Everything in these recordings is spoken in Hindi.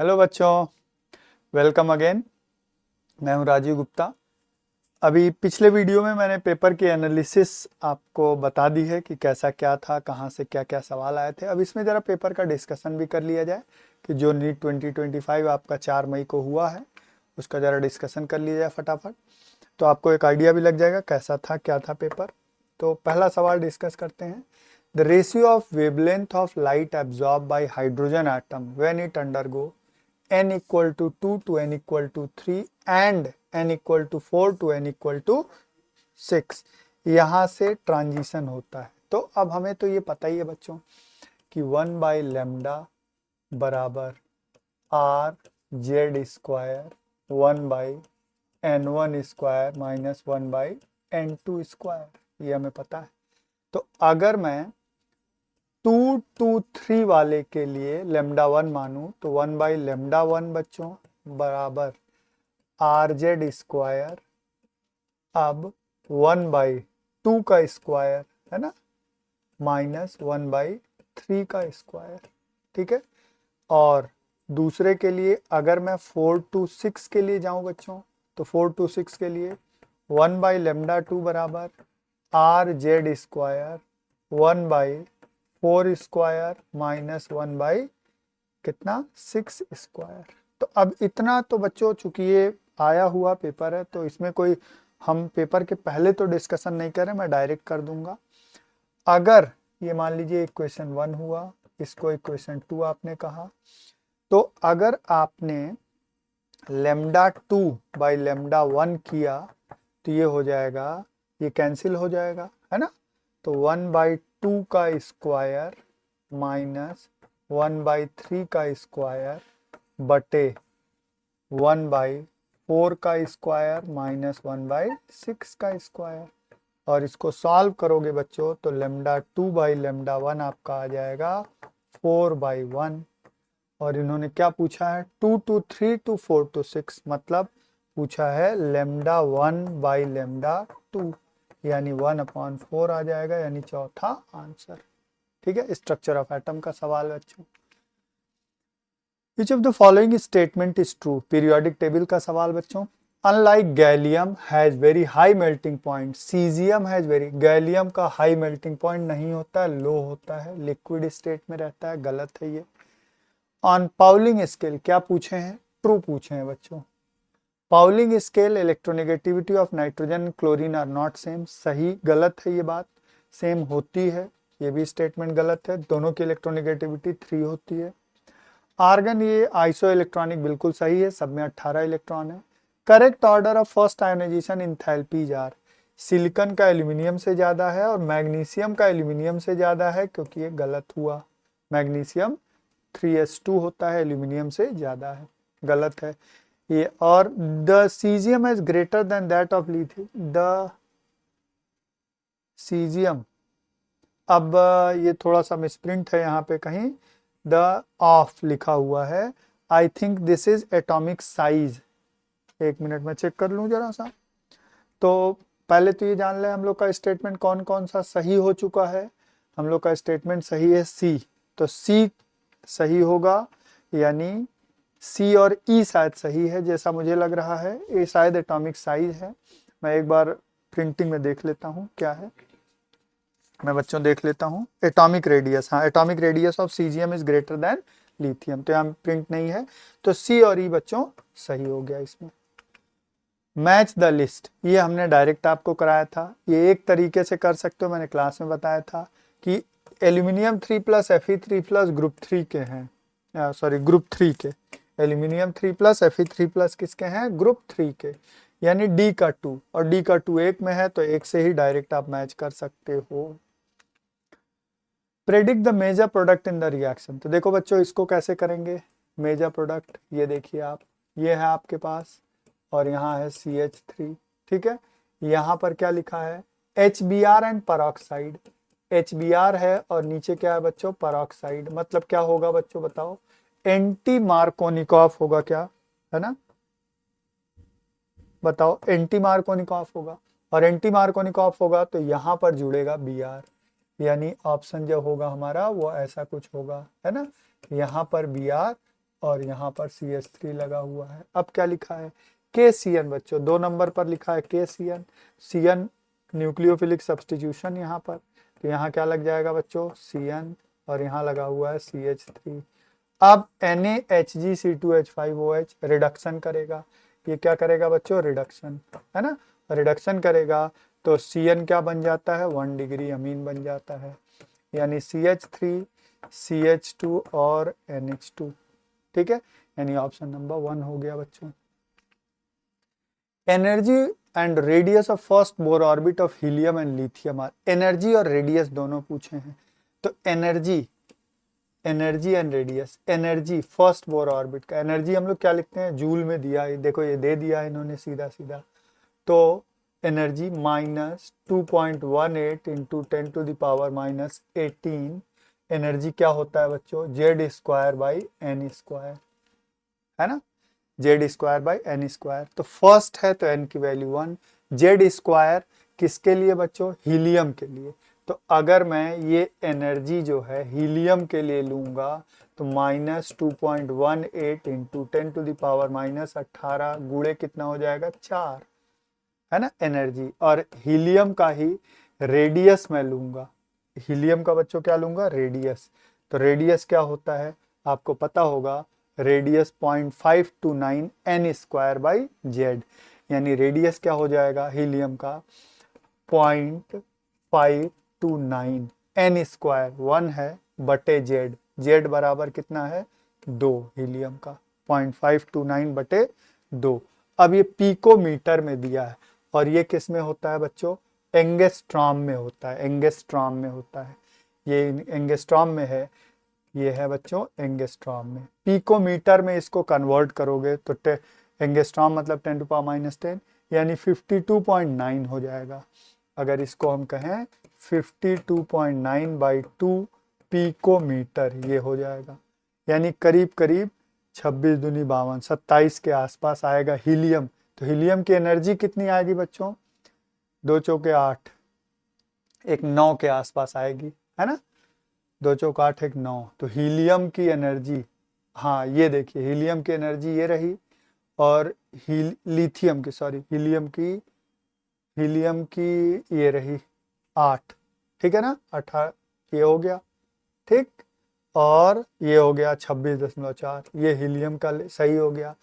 हेलो बच्चों, वेलकम अगेन। मैं हूं राजीव गुप्ता। अभी पिछले वीडियो में मैंने पेपर की एनालिसिस आपको बता दी है कि कैसा क्या था, कहाँ से क्या क्या सवाल आए थे। अब इसमें ज़रा पेपर का डिस्कशन भी कर लिया जाए कि जो नीट 2025 आपका 4 मई को हुआ है उसका ज़रा डिस्कशन कर लिया जाए फटाफट, तो आपको एक आइडिया भी लग जाएगा कैसा था क्या था पेपर। तो पहला सवाल डिस्कस करते हैं। The ratio of wavelength of light absorb by hydrogen atom when it undergo n equal to 2 to n equal to 3 and n equal to 4 to n equal to 6 यहाँ से ट्रांजिशन होता है। तो अब हमें तो ये पता ही है बच्चों कि 1 बाई लेमडा बराबर are Z square 1 by n1 square minus 1 by n2 square, ये हमें पता है। तो अगर मैं 2 to 3 वाले के लिए लेमडा 1 मानूं तो 1 बाई लेमडा 1 बच्चों बराबर आर जेड स्क्वायर, अब 1 बाई 2 का स्क्वायर है ना, माइनस 1 बाई 3 का स्क्वायर। ठीक है। और दूसरे के लिए अगर मैं 4 to 6 के लिए जाऊं बच्चों, तो 4 to 6 के लिए 1 बाई लेमडा 2 बराबर are Z square 1 by 4 square minus 1 by कितना 6 स्क्वायर। तो अब इतना तो बच्चों, चूंकि ये आया हुआ पेपर है तो इसमें कोई हम पेपर के पहले तो डिस्कशन नहीं करें, मैं डायरेक्ट कर दूंगा। अगर ये मान लीजिए इक्वेशन 1 हुआ, इसको इक्वेशन 2 आपने कहा, तो अगर आपने लेमडा 2 बाई लेमडा 1 किया तो ये हो जाएगा, ये कैंसिल हो जाएगा है ना। तो 1 बाई 2 का स्क्वायर माइनस 1 बाई 3 का स्क्वायर बटे 1 बाई 4 का स्क्वायर माइनस 1 बाई 6 का स्क्वायर। और इसको सॉल्व करोगे बच्चों तो लेमडा 2 बाई लेमडा 1 आपका आ जाएगा 4 बाई 1। और इन्होंने क्या पूछा है, 2 to 3 to 4 to 6, मतलब पूछा है लेमडा 1 बाई लेमडा 2, यानी 1/4 आ जाएगा, यानी चौथा आंसर। ठीक है, स्ट्रक्चर ऑफ एटम का सवाल बच्चों। Which of the following statement is true? Periodic table का सवाल बच्चों। Unlike gallium has very high melting point, caesium has very, gallium का हाई मेल्टिंग पॉइंट नहीं होता है, लो होता है, लिक्विड स्टेट में रहता है, गलत है ये। ऑन पाउलिंग स्केल क्या पूछे हैं, ट्रू पूछे हैं बच्चों। Pauling scale electronegativity of nitrogen chlorine are not same, सही गलत है ये बात, सेम होती है, ये भी स्टेटमेंट गलत है, दोनों की इलेक्ट्रोनेगेटिविटी 3 होती है। आर्गन ये आइसो इलेक्ट्रॉनिक बिल्कुल सही है, सब में 18 इलेक्ट्रॉन है। Correct order of first ionisation enthalpies are, silicon का एल्यूमिनियम से ज्यादा है और मैग्नीशियम का एल्यूमिनियम से ज्यादा है, क्योंकि ये गलत हुआ। मैग्नीशियम 3s2 होता है, एल्यूमिनियम से ज्यादा है, गलत है ये। और the caesium is greater than that of lithium, the caesium, अब ये थोड़ा सा मिसप्रिंट है यहाँ पे कहीं, द ऑफ लिखा हुआ है। I think this is atomic size, एक मिनट में चेक कर लूं जरा सा। तो पहले तो ये जान ले हम लोग का स्टेटमेंट कौन कौन सा सही हो चुका है। हम लोग का स्टेटमेंट सही है सी, तो सी सही होगा, यानी सी और ई शायद सही है जैसा मुझे लग रहा है। ये शायद एटॉमिक साइज है, मैं एक बार प्रिंटिंग में देख लेता हूँ क्या है, मैं बच्चों देख लेता हूँ। एटॉमिक रेडियस, हाँ atomic radius of caesium is greater than lithium, तो यहाँ प्रिंट नहीं है, तो सी और ई बच्चों सही हो गया इसमें। मैच द लिस्ट, ये हमने डायरेक्ट आपको कराया था, ये एक तरीके से कर सकते हो, मैंने क्लास में बताया था कि एल्यूमिनियम 3+ Fe3+ ग्रुप 3 के हैं, सॉरी ग्रुप 3 के, एल्यूमिनियम 3+ Fe3+ किसके हैं, ग्रुप 3 के, यानी डी का 2, और डी का 2 एक में है तो एक से ही डायरेक्ट आप मैच कर सकते हो। Predict the major product in the reaction, तो देखो बच्चों इसको कैसे करेंगे मेजर प्रोडक्ट, ये देखिए आप, ये है आपके पास और यहाँ है CH3, ठीक है। यहाँ पर क्या लिखा है, HBr एंड परऑक्साइड, HBr है और नीचे क्या है बच्चों, परऑक्साइड, मतलब क्या होगा बच्चों बताओ, एंटी मार्कोनिकॉफ होगा क्या, है ना, बताओ एंटी मार्कोनिकॉफ होगा, और एंटी मार्कोनिकॉफ होगा तो यहाँ पर जुड़ेगा Br, यानी ऑप्शन जो होगा हमारा वो ऐसा कुछ होगा, है ना, यहाँ पर Br और यहाँ पर CH3 लगा हुआ है। अब क्या लिखा है, KCN बच्चों, 2 नंबर पर लिखा है KCN, CN न्यूक्लियोफिलिक सब्स्टिट्यूशन यहाँ पर, तो यहाँ क्या लग जाएगा बच्चों CN और यहाँ लगा हुआ है CH3। अब NaHgC2H5OH रिडक्शन करेगा, ये क्या करेगा बच्चों, रिडक्शन, है ना, रिडक्शन करेगा तो CN क्या बन जाता है, 1 डिग्री अमीन बन जाता है, यानी CH3 CH2 और NH2, ठीक है, यानी ऑप्शन नंबर 1 हो गया बच्चों। Energy and radius of first Bohr orbit of helium and lithium are, energy और रेडियस दोनों पूछे हैं, तो energy and radius, energy first Bohr orbit का एनर्जी हम लोग क्या लिखते हैं, जूल में दिया है, देखो ये दे दिया है इन्होंने सीधा सीधा, तो एनर्जी -2.18 इंटू 10⁻⁻18, एनर्जी क्या होता है बच्चों, Z²/n², है ना, Z²/n², तो फर्स्ट है तो n की वैल्यू 1, Z² किसके लिए बच्चों, हीलियम के लिए, तो अगर मैं ये एनर्जी जो है हीलियम के लिए लूंगा तो -2.18 इंटू 10⁻⁻18 गुणे कितना हो जाएगा 4, है ना एनर्जी, और हीलियम का ही रेडियस मैं लूंगा, हीलियम का बच्चों क्या लूंगा, रेडियस, तो रेडियस क्या होता है आपको पता होगा, रेडियस 0.529 n²/z, यानी रेडियस क्या हो जाएगा हीलियम का 0.529 n², 1 है बटे z, z बराबर कितना है 2, हीलियम का 0.529 बटे 2। अब ये पिकोमीटर में दिया है और ये किस में होता है बच्चों, एंगस्ट्रॉम में होता है, एंगस्ट्रॉम में होता है, ये एंगस्ट्रॉम में है, ये है बच्चों एंगस्ट्रॉम में, पिकोमीटर में इसको कन्वर्ट करोगे तो एंगस्ट्रॉम मतलब 10⁻⁻10 यानी 52.9 हो जाएगा, अगर इसको हम कहें 52.9/2 पिकोमीटर ये हो जाएगा, यानी करीब करीब 26 दूनी 52, 27 के आसपास आएगा हीलियम, तो हीलियम की एनर्जी कितनी आएगी बच्चों, 2 चौके 8, एक 9 के आसपास आएगी, है ना, 2 चौक 8 एक 9, तो हीलियम की एनर्जी, हाँ ये देखिए हीलियम की एनर्जी ये रही, और लिथियम की, सॉरी हीलियम की ये रही 8, ठीक है ना, 18 ये हो गया, ठीक, और ये हो गया 26.4, ये हीलियम का सही हो गया।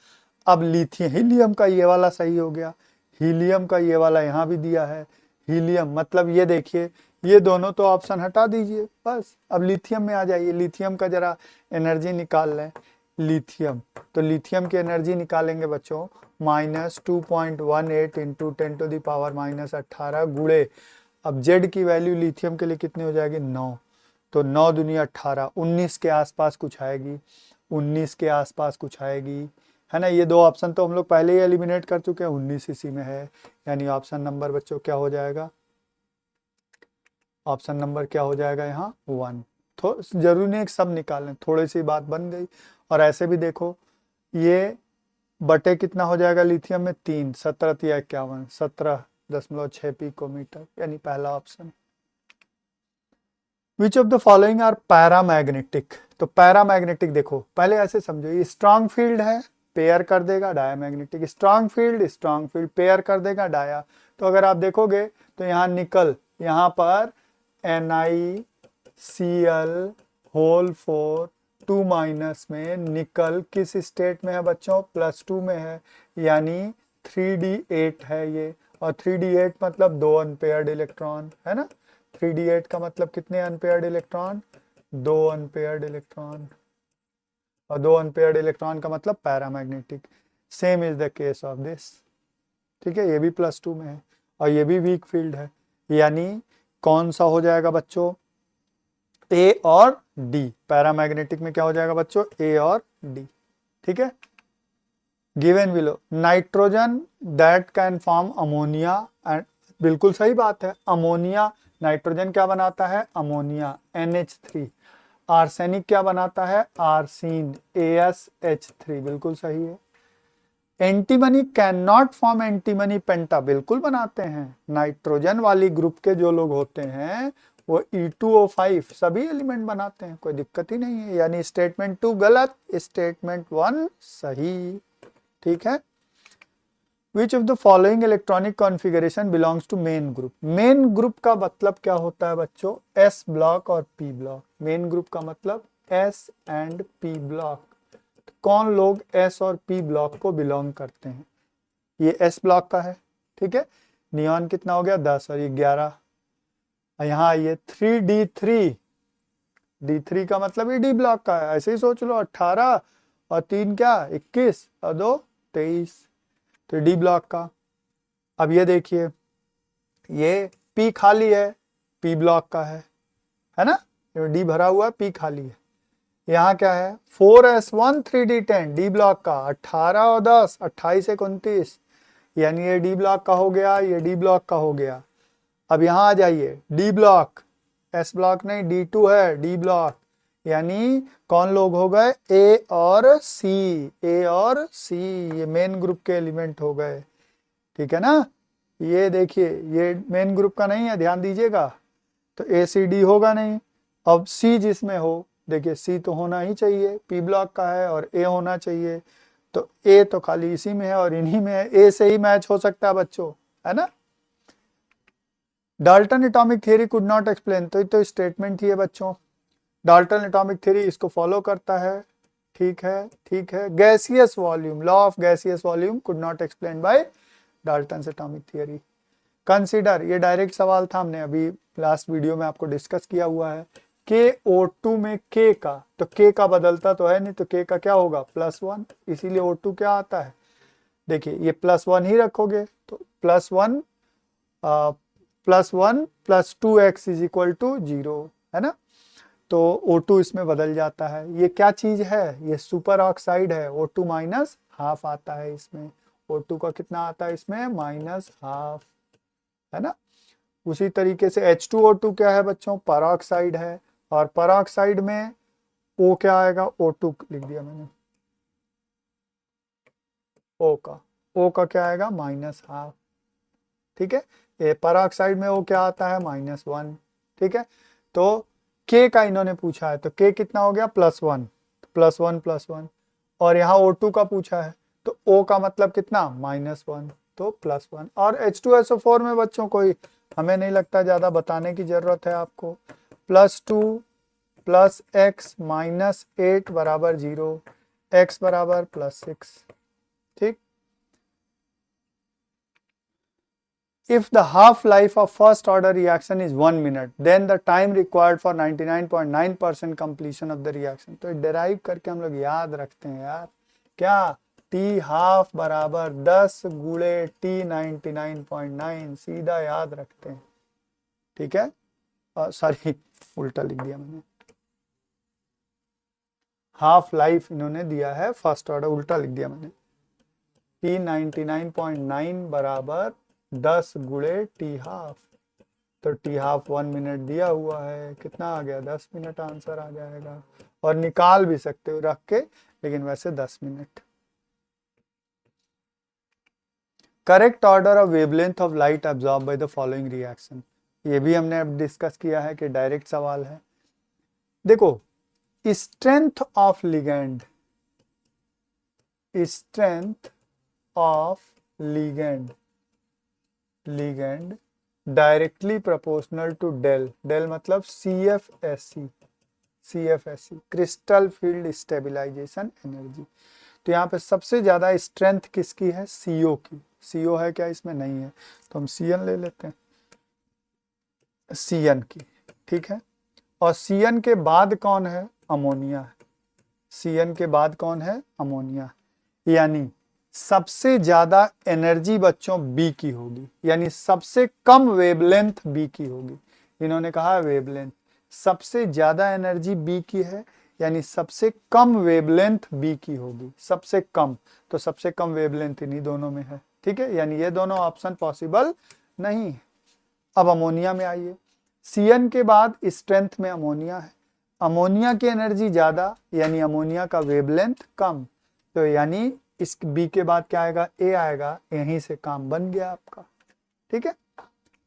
अब लिथियम, हीलियम का ये वाला सही हो गया, हीलियम का ये वाला यहाँ भी दिया है, हीलियम मतलब ये देखिए, ये दोनों तो ऑप्शन हटा दीजिए बस, अब लिथियम में आ जाइए, लिथियम का जरा एनर्जी निकाल लें, लिथियम, तो लिथियम की एनर्जी निकालेंगे बच्चों -2.18 इंटू 10⁻⁻18 गुणे, अब Z की वैल्यू लिथियम के लिए कितनी हो जाएगी 9, तो 9 दूनी 18, 19 के आसपास कुछ आएगी, 19 के आसपास कुछ आएगी, है ना, ये दो ऑप्शन तो हम लोग पहले ही एलिमिनेट कर चुके हैं, 19 इसी में है, यानी ऑप्शन नंबर बच्चों क्या हो जाएगा, ऑप्शन नंबर क्या हो जाएगा यहाँ 1, तो जरूरी नहीं सब निकालें, थोड़ी सी बात बन गई, और ऐसे भी देखो ये बटे कितना हो जाएगा लिथियम में 3, 17×51, 17.6 पिकोमीटर, यानी पहला option. Which of the following are paramagnetic, तो पैरामैग्नेटिक देखो पहले ऐसे समझो, ये स्ट्रांग फील्ड है पेयर कर देगा डायामैग्नेटिक, स्ट्रांग फील्ड पेयर कर देगा डाया, तो अगर आप देखोगे तो यहाँ निकल, यहाँ पर NiCl4 2- में निकल किस स्टेट में है बच्चों, +2 में है, यानी 3d8 है ये, और 3d8 मतलब 2 अनपेयर्ड इलेक्ट्रॉन, है ना, 3d8 का मतलब कितने अनपेयर्ड इलेक्ट्रॉन, 2 अनपेयर्ड इलेक्ट्रॉन, और 2 अनपेयर्ड इलेक्ट्रॉन का मतलब paramagnetic, same is the case of this, ठीक है, ये भी +2 में है और ये भी वीक फील्ड है, यानी कौन सा हो जाएगा बच्चों, ए और डी, पैरामैग्नेटिक में क्या हो जाएगा बच्चों, ए और डी, ठीक है। Given below, nitrogen that can form ammonia and, बिल्कुल सही बात है, अमोनिया, नाइट्रोजन क्या बनाता है अमोनिया NH3, आर्सेनिक क्या बनाता है आर्सीन AsH3, बिल्कुल सही है। Antimony can not form antimony penta, बिल्कुल बनाते हैं, नाइट्रोजन वाली ग्रुप के जो लोग होते हैं वो E2O5 सभी एलिमेंट बनाते हैं, कोई दिक्कत ही नहीं है। यानी स्टेटमेंट 2 गलत, स्टेटमेंट 1 सही। ठीक है। Which of the following electronic configuration belongs to main group? Main group का मतलब क्या होता है बच्चों? S ब्लॉक और P ब्लॉक। मेन ग्रुप का मतलब S एंड P ब्लॉक। कौन लोग S और P ब्लॉक को बिलोंग करते हैं? ये S ब्लॉक का है, ठीक है। नियॉन कितना हो गया? 10 और ये 11। यहाँ ये 3D3, D3 का मतलब ये D ब्लॉक का है। ऐसे ही सोच लो, 18 और 3 क्या? 21 और 2 23, तो डी ब्लॉक का। अब ये देखिए, ये P खाली है, P ब्लॉक का है ना? ये डी भरा हुआ है, P खाली है। यहाँ क्या है? 4s1 3d10 डी ब्लॉक का, 18 और 10 28 से 29, यानी ये डी ब्लॉक का हो गया, ये डी ब्लॉक का हो गया। अब यहाँ आ जाइए, डी ब्लॉक, एस ब्लॉक नहीं, D2 है, डी ब्लॉक, यानी कौन लोग हो गए? ए और सी, ए और सी, ये मेन ग्रुप के एलिमेंट हो गए। ठीक है ना? ये देखिए, ये मेन ग्रुप का नहीं है, ध्यान दीजिएगा, तो ए सी डी होगा नहीं। अब सी जिसमें हो, देखिए सी तो होना ही चाहिए, पी ब्लॉक का है, और ए होना चाहिए, तो ए तो खाली इसी में है और इन्हीं में है, ए से ही मैच हो सकता है बच्चों, है ना? Dalton atomic theory could not explain, तो स्टेटमेंट ही है बच्चों। डाल्टन एटॉमिक थ्योरी इसको फॉलो करता है, ठीक है, ठीक है। Gaseous volume, law of gaseous volume could not explain by Dalton atomic theory. Consider, ये डायरेक्ट सवाल था, हमने अभी लास्ट वीडियो में आपको डिस्कस किया हुआ है। KO2 में K का, तो K का बदलता तो है नहीं, तो K का क्या होगा? +1, इसीलिए O2 क्या आता है? देखिए ये +1 ही रखोगे, तो +1 + 2x इज इक्वल टू 0, है ना? तो O2 इसमें बदल जाता है। ये क्या चीज है? ये सुपर ऑक्साइड है, O2 माइनस हाफ आता है इसमें। O2 का कितना आता है इसमें? -12, है ना? उसी तरीके से H2O2 क्या है बच्चों? परऑक्साइड है, और परऑक्साइड में O क्या आएगा? O2 लिख दिया मैंने, O का क्या आएगा? -12। ठीक है, ये परऑक्साइड में O क्या आता है? -1। ठीक है, तो K का इन्होंने पूछा है, तो K कितना हो गया? +1, +1, और यहाँ O2 का पूछा है, तो O का मतलब कितना? -1, तो +1। और H2SO4 में बच्चों कोई हमें नहीं लगता ज़्यादा बताने की ज़रूरत है आपको। +2 + x - 8 = 0, x = +6। ठीक। If the half-life of first order reaction is 1 minute, then the time required for 99.9% completion of the reaction। तो derive करके हम लोग याद रखते हैं यार, क्या? T half बराबर 10 गुणे T 99.9, सीधा याद रखते हैं। ठीक है, सॉरी उल्टा लिख दिया मैंने, हाफ लाइफ इन्होंने दिया है फर्स्ट ऑर्डर, उल्टा लिख दिया मैंने। T 99.9 बराबर 10 गुणे T हाफ, तो T हाफ 1 मिनट दिया हुआ है, कितना आ गया? 10 मिनट आंसर आ जाएगा, और निकाल भी सकते हो रख के, लेकिन वैसे 10 minute. Correct order of wavelength of light absorb by the following reaction, ये भी हमने अब डिस्कस किया है कि डायरेक्ट सवाल है। देखो, strength of ligand, strength of ligand, ligand directly proportional to del, del मतलब CFSE, CFSE crystal field stabilisation energy. तो यहाँ पे सबसे ज्यादा स्ट्रेंथ किसकी है? CO की। CO है क्या इसमें? नहीं है, तो हम CN ले लेते हैं, CN की। ठीक है, और CN के बाद कौन है? अमोनिया है। CN के बाद कौन है? अमोनिया। यानी सबसे ज्यादा एनर्जी बच्चों B की होगी, यानी सबसे कम वेवलेंथ B की होगी। इन्होंने कहा वेवलेंथ, सबसे ज्यादा एनर्जी B की है, यानी सबसे कम वेवलेंथ B की होगी, सबसे कम, तो सबसे कम वेवलेंथ इन्हीं दोनों में है। ठीक है, यानी ये दोनों ऑप्शन पॉसिबल नहीं है। अब अमोनिया में आइए, CN के बाद स्ट्रेंथ में अमोनिया है, अमोनिया की एनर्जी ज्यादा, यानी अमोनिया का वेवलेंथ कम, तो यानी इस B के बाद क्या आएगा? A आएगा, यहीं से काम बन गया आपका। ठीक है,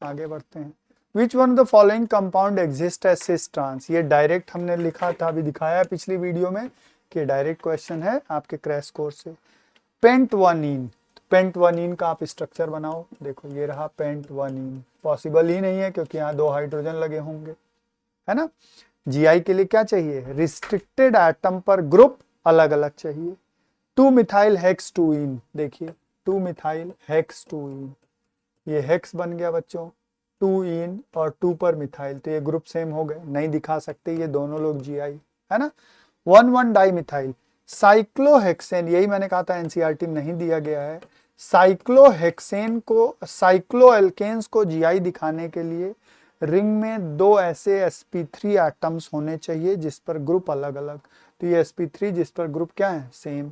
आगे बढ़ते हैं। Which one of the following compound exist as cis trans. ये डायरेक्ट हमने लिखा था, अभी दिखाया पिछली वीडियो में कि डायरेक्ट क्वेश्चन है आपके क्रैश कोर्स से। पेंटवानीन, पेंटवानीन का आप स्ट्रक्चर बनाओ। देखो ये रहा पेंटवानीन, पॉसिबल ही नहीं है क्योंकि यहाँ 2 हाइड्रोजन लगे होंगे, है ना। जीआई के लिए क्या चाहिए, रिस्ट्रिक्टेड एटम पर ग्रुप अलग अलग चाहिए। 2 मिथाइल हेक्स 2इन, देखिए 2 मिथाइल हेक्स 2इन, ये हेक्स बन गया बच्चों, 2 इन और 2 पर मिथाइल, तो ये ग्रुप सेम हो गए, नहीं दिखा सकते ये दोनों लोग जीआई, है ना। 1,1 डाई मिथाइल। साइक्लोहेक्सेन, यही मैंने कहा था एनसीईआरटी में नहीं दिया गया है। साइक्लोहेक्सेन को, साइक्लोएल्केन्स को जीआई दिखाने के लिए रिंग में 2 ऐसे sp3 एटम्स होने चाहिए जिस पर ग्रुप अलग अलग, तो ये sp3 जिस पर ग्रुप क्या है, सेम।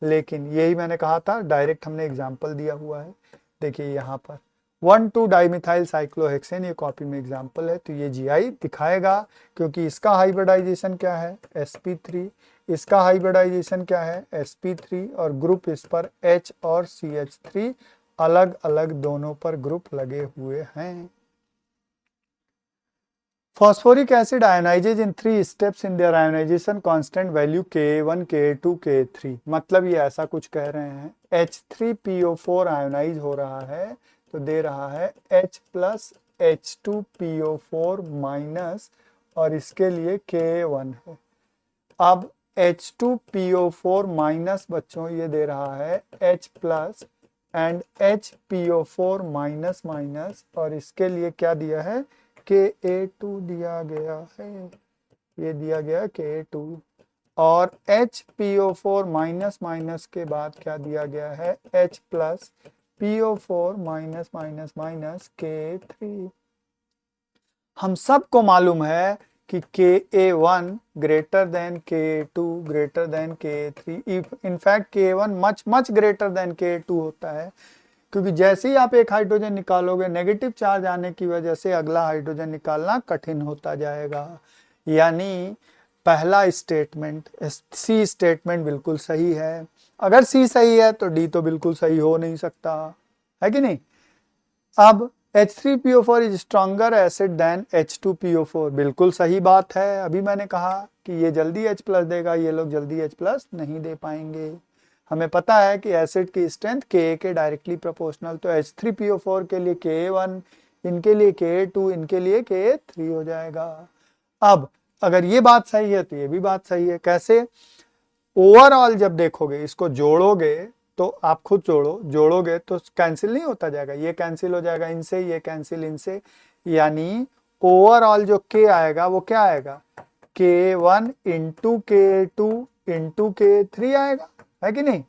लेकिन यही मैंने कहा था, डायरेक्ट हमने एग्जांपल दिया हुआ है। देखिए यहाँ पर 1,2 डाइमिथाइल साइक्लोहेक्सेन, ये कॉपी में एग्जांपल है, तो ये जीआई दिखाएगा क्योंकि इसका हाइब्रिडाइजेशन क्या है, sp3, इसका हाइब्रिडाइजेशन क्या है, sp3, और ग्रुप इस पर H और CH3 अलग अलग दोनों पर ग्रुप लगे हुए हैं। Phosphoric acid ionizes in 3 steps in their ionization constant value Ka1, Ka2, Ka3। मतलब ये ऐसा कुछ कह रहे हैं, H3PO4 आयोनाइज हो रहा है तो दे रहा है H प्लस H2PO4 माइनस, और इसके लिए Ka1 है। अब H2PO4 माइनस बच्चों ये दे रहा है H plus and HPO4 minus minus, और इसके लिए क्या दिया है, Ka2 दिया गया है, ये दिया गया Ka2, और HPO4 माइनस माइनस के बाद क्या दिया गया है, H plus PO4 minus minus minus Ka3। हम सबको मालूम है कि Ka1 greater than Ka2 greater than Ka3, in fact Ka1 much greater than Ka2 होता है, क्योंकि जैसे ही आप एक हाइड्रोजन निकालोगे नेगेटिव चार्ज आने की वजह से अगला हाइड्रोजन निकालना कठिन होता जाएगा। यानी पहला स्टेटमेंट, सी स्टेटमेंट बिल्कुल सही है। अगर सी सही है तो डी तो बिल्कुल सही हो नहीं सकता, है कि नहीं। अब H3PO4 is stronger acid then H2PO4, बिल्कुल सही बात है। अभी मैंने कहा कि ये जल्दी H प्लस देगा, ये लोग जल्दी H प्लस नहीं दे पाएंगे। हमें पता है कि एसिड की स्ट्रेंथ Ka के डायरेक्टली प्रोपोर्शनल, तो H3PO4 के लिए Ka1, इनके लिए Ka2, इनके लिए Ka3 हो जाएगा। अब अगर ये बात सही है तो ये भी बात सही है। कैसे, ओवरऑल जब देखोगे इसको जोड़ोगे तो आप खुद जोड़ोगे तो कैंसिल नहीं होता जाएगा, ये कैंसिल हो जाएगा इनसे, ये कैंसिल इनसे, यानी ओवरऑल जो K आएगा वो क्या आएगा, K1 into K2 into K3 आएगा, है कि नहीं।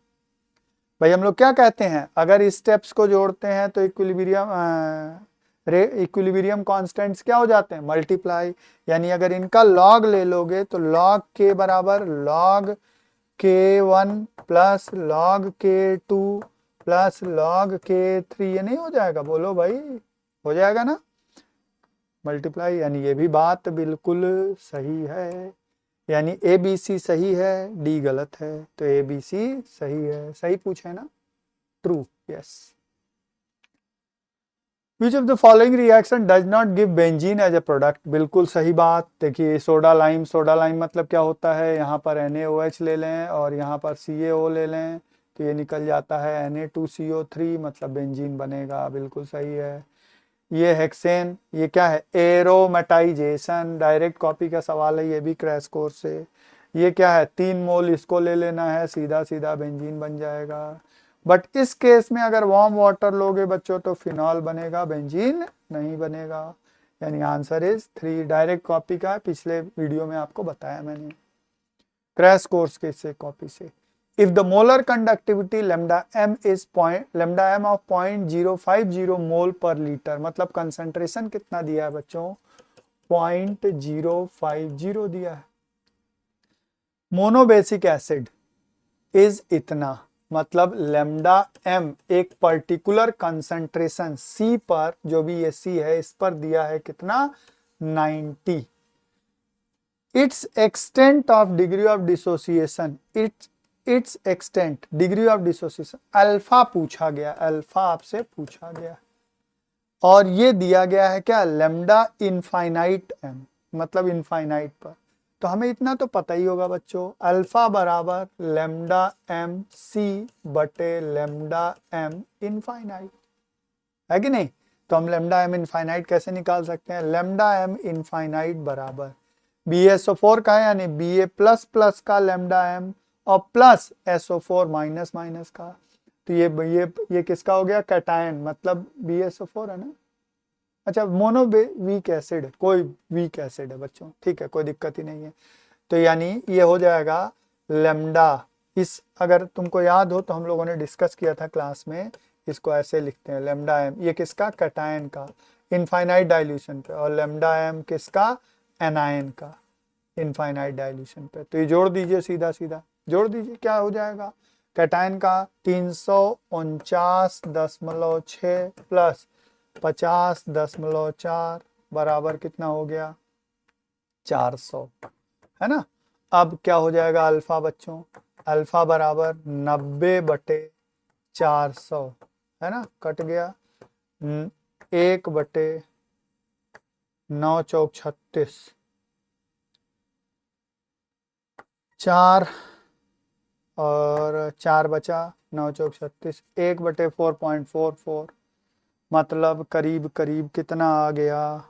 भाई हम लोग क्या कहते हैं, अगर इस स्टेप्स को जोड़ते हैं तो इक्विलिब्रियम कांस्टेंट्स क्या हो जाते हैं, मल्टीप्लाई। यानी अगर इनका लॉग ले लोगे तो लॉग K बराबर log K1 plus log K2 plus log K3, ये नहीं हो जाएगा, बोलो भाई, हो जाएगा ना, मल्टीप्लाई। यानी ये भी बात बिल्कुल सही है, यानी ABC सही है, डी गलत है, तो ABC सही है। सही पूछे ना, true, yes. Which of the following reaction does not give benzene as a product, बिल्कुल सही बात। देखिए सोडा लाइम मतलब क्या होता है, यहाँ पर NaOH ले लें और यहाँ पर CaO ले लें तो ये निकल जाता है Na2CO3, मतलब बेंजीन बनेगा, बिल्कुल सही है। ये हेक्सेन, ये क्या है, एरोमेटाइजेशन, डायरेक्ट कॉपी का सवाल है, ये भी क्रैश कोर्स से। ये क्या है, 3 मोल इसको ले लेना है, सीधा सीधा बेंजीन बन जाएगा। बट इस केस में अगर वार्म वाटर लोगे बच्चों तो फिनॉल बनेगा, बेंजीन नहीं बनेगा। यानी आंसर इज 3, डायरेक्ट कॉपी का, पिछले वीडियो में आपको बताया मैंने, क्रैश कोर्स के से कॉपी से। If the molar conductivity lambda m of 0.050 मोल पर लीटर, मतलब कंसंट्रेशन कितना दिया है बच्चों, 0.050 दिया है। मोनोबेसिक एसिड इज इतना, मतलब लैम्डा m एक पर्टिकुलर कंसंट्रेशन C पर, जो भी ये C है इस पर दिया है कितना, 90। It's extent of degree of dissociation, it's extent degree of dissociation, alpha पूछा गया, अल्फा आपसे पूछा गया। और ये दिया गया है क्या, लेमडा इनफाइनाइट एम, मतलब इनफाइनाइट पर। तो हमें इतना तो पता ही होगा बच्चों, अल्फा बराबर लेमडा एम सी बटे लेमडा एम इनफाइनाइट, है कि नहीं। तो हम लेमडा एम इनफाइनाइट कैसे निकाल सकते हैं, लेमडा एम इनफाइनाइट बराबर BaSO4 का है यानी Ba प्लस प्लस का लेमडा एम और प्लस SO4 माइनस माइनस का। तो ये किसका हो गया, कैटायन, मतलब BaSO4 है ना। अच्छा, मोनो वीक एसिड, कोई वीक एसिड है बच्चों, ठीक है, कोई दिक्कत ही नहीं है। तो यानी ये हो जाएगा लेमडा, इस अगर तुमको याद हो तो हम लोगों ने डिस्कस किया था क्लास में, इसको ऐसे लिखते हैं लेमडा एम, ये किसका, कैटायन का इनफाइनाइट डाइल्यूशन पे, और लेमडा एम किसका, एनायन का इनफाइनाइट डाइल्यूशन पे। तो ये जोड़ दीजिए, सीधा सीधा जोड़ दीजिए, क्या हो जाएगा, कैटायन का 349.6 प्लस 50.4 बराबर कितना हो गया, 400, है ना। अब क्या हो जाएगा अल्फा बच्चों, अल्फा बराबर 90/400, है ना, कट गया 1/9 चौक 36, 4 और 4 बचा, 9 चौक 36, 1/4.44, मतलब करीब करीब कितना आ गया,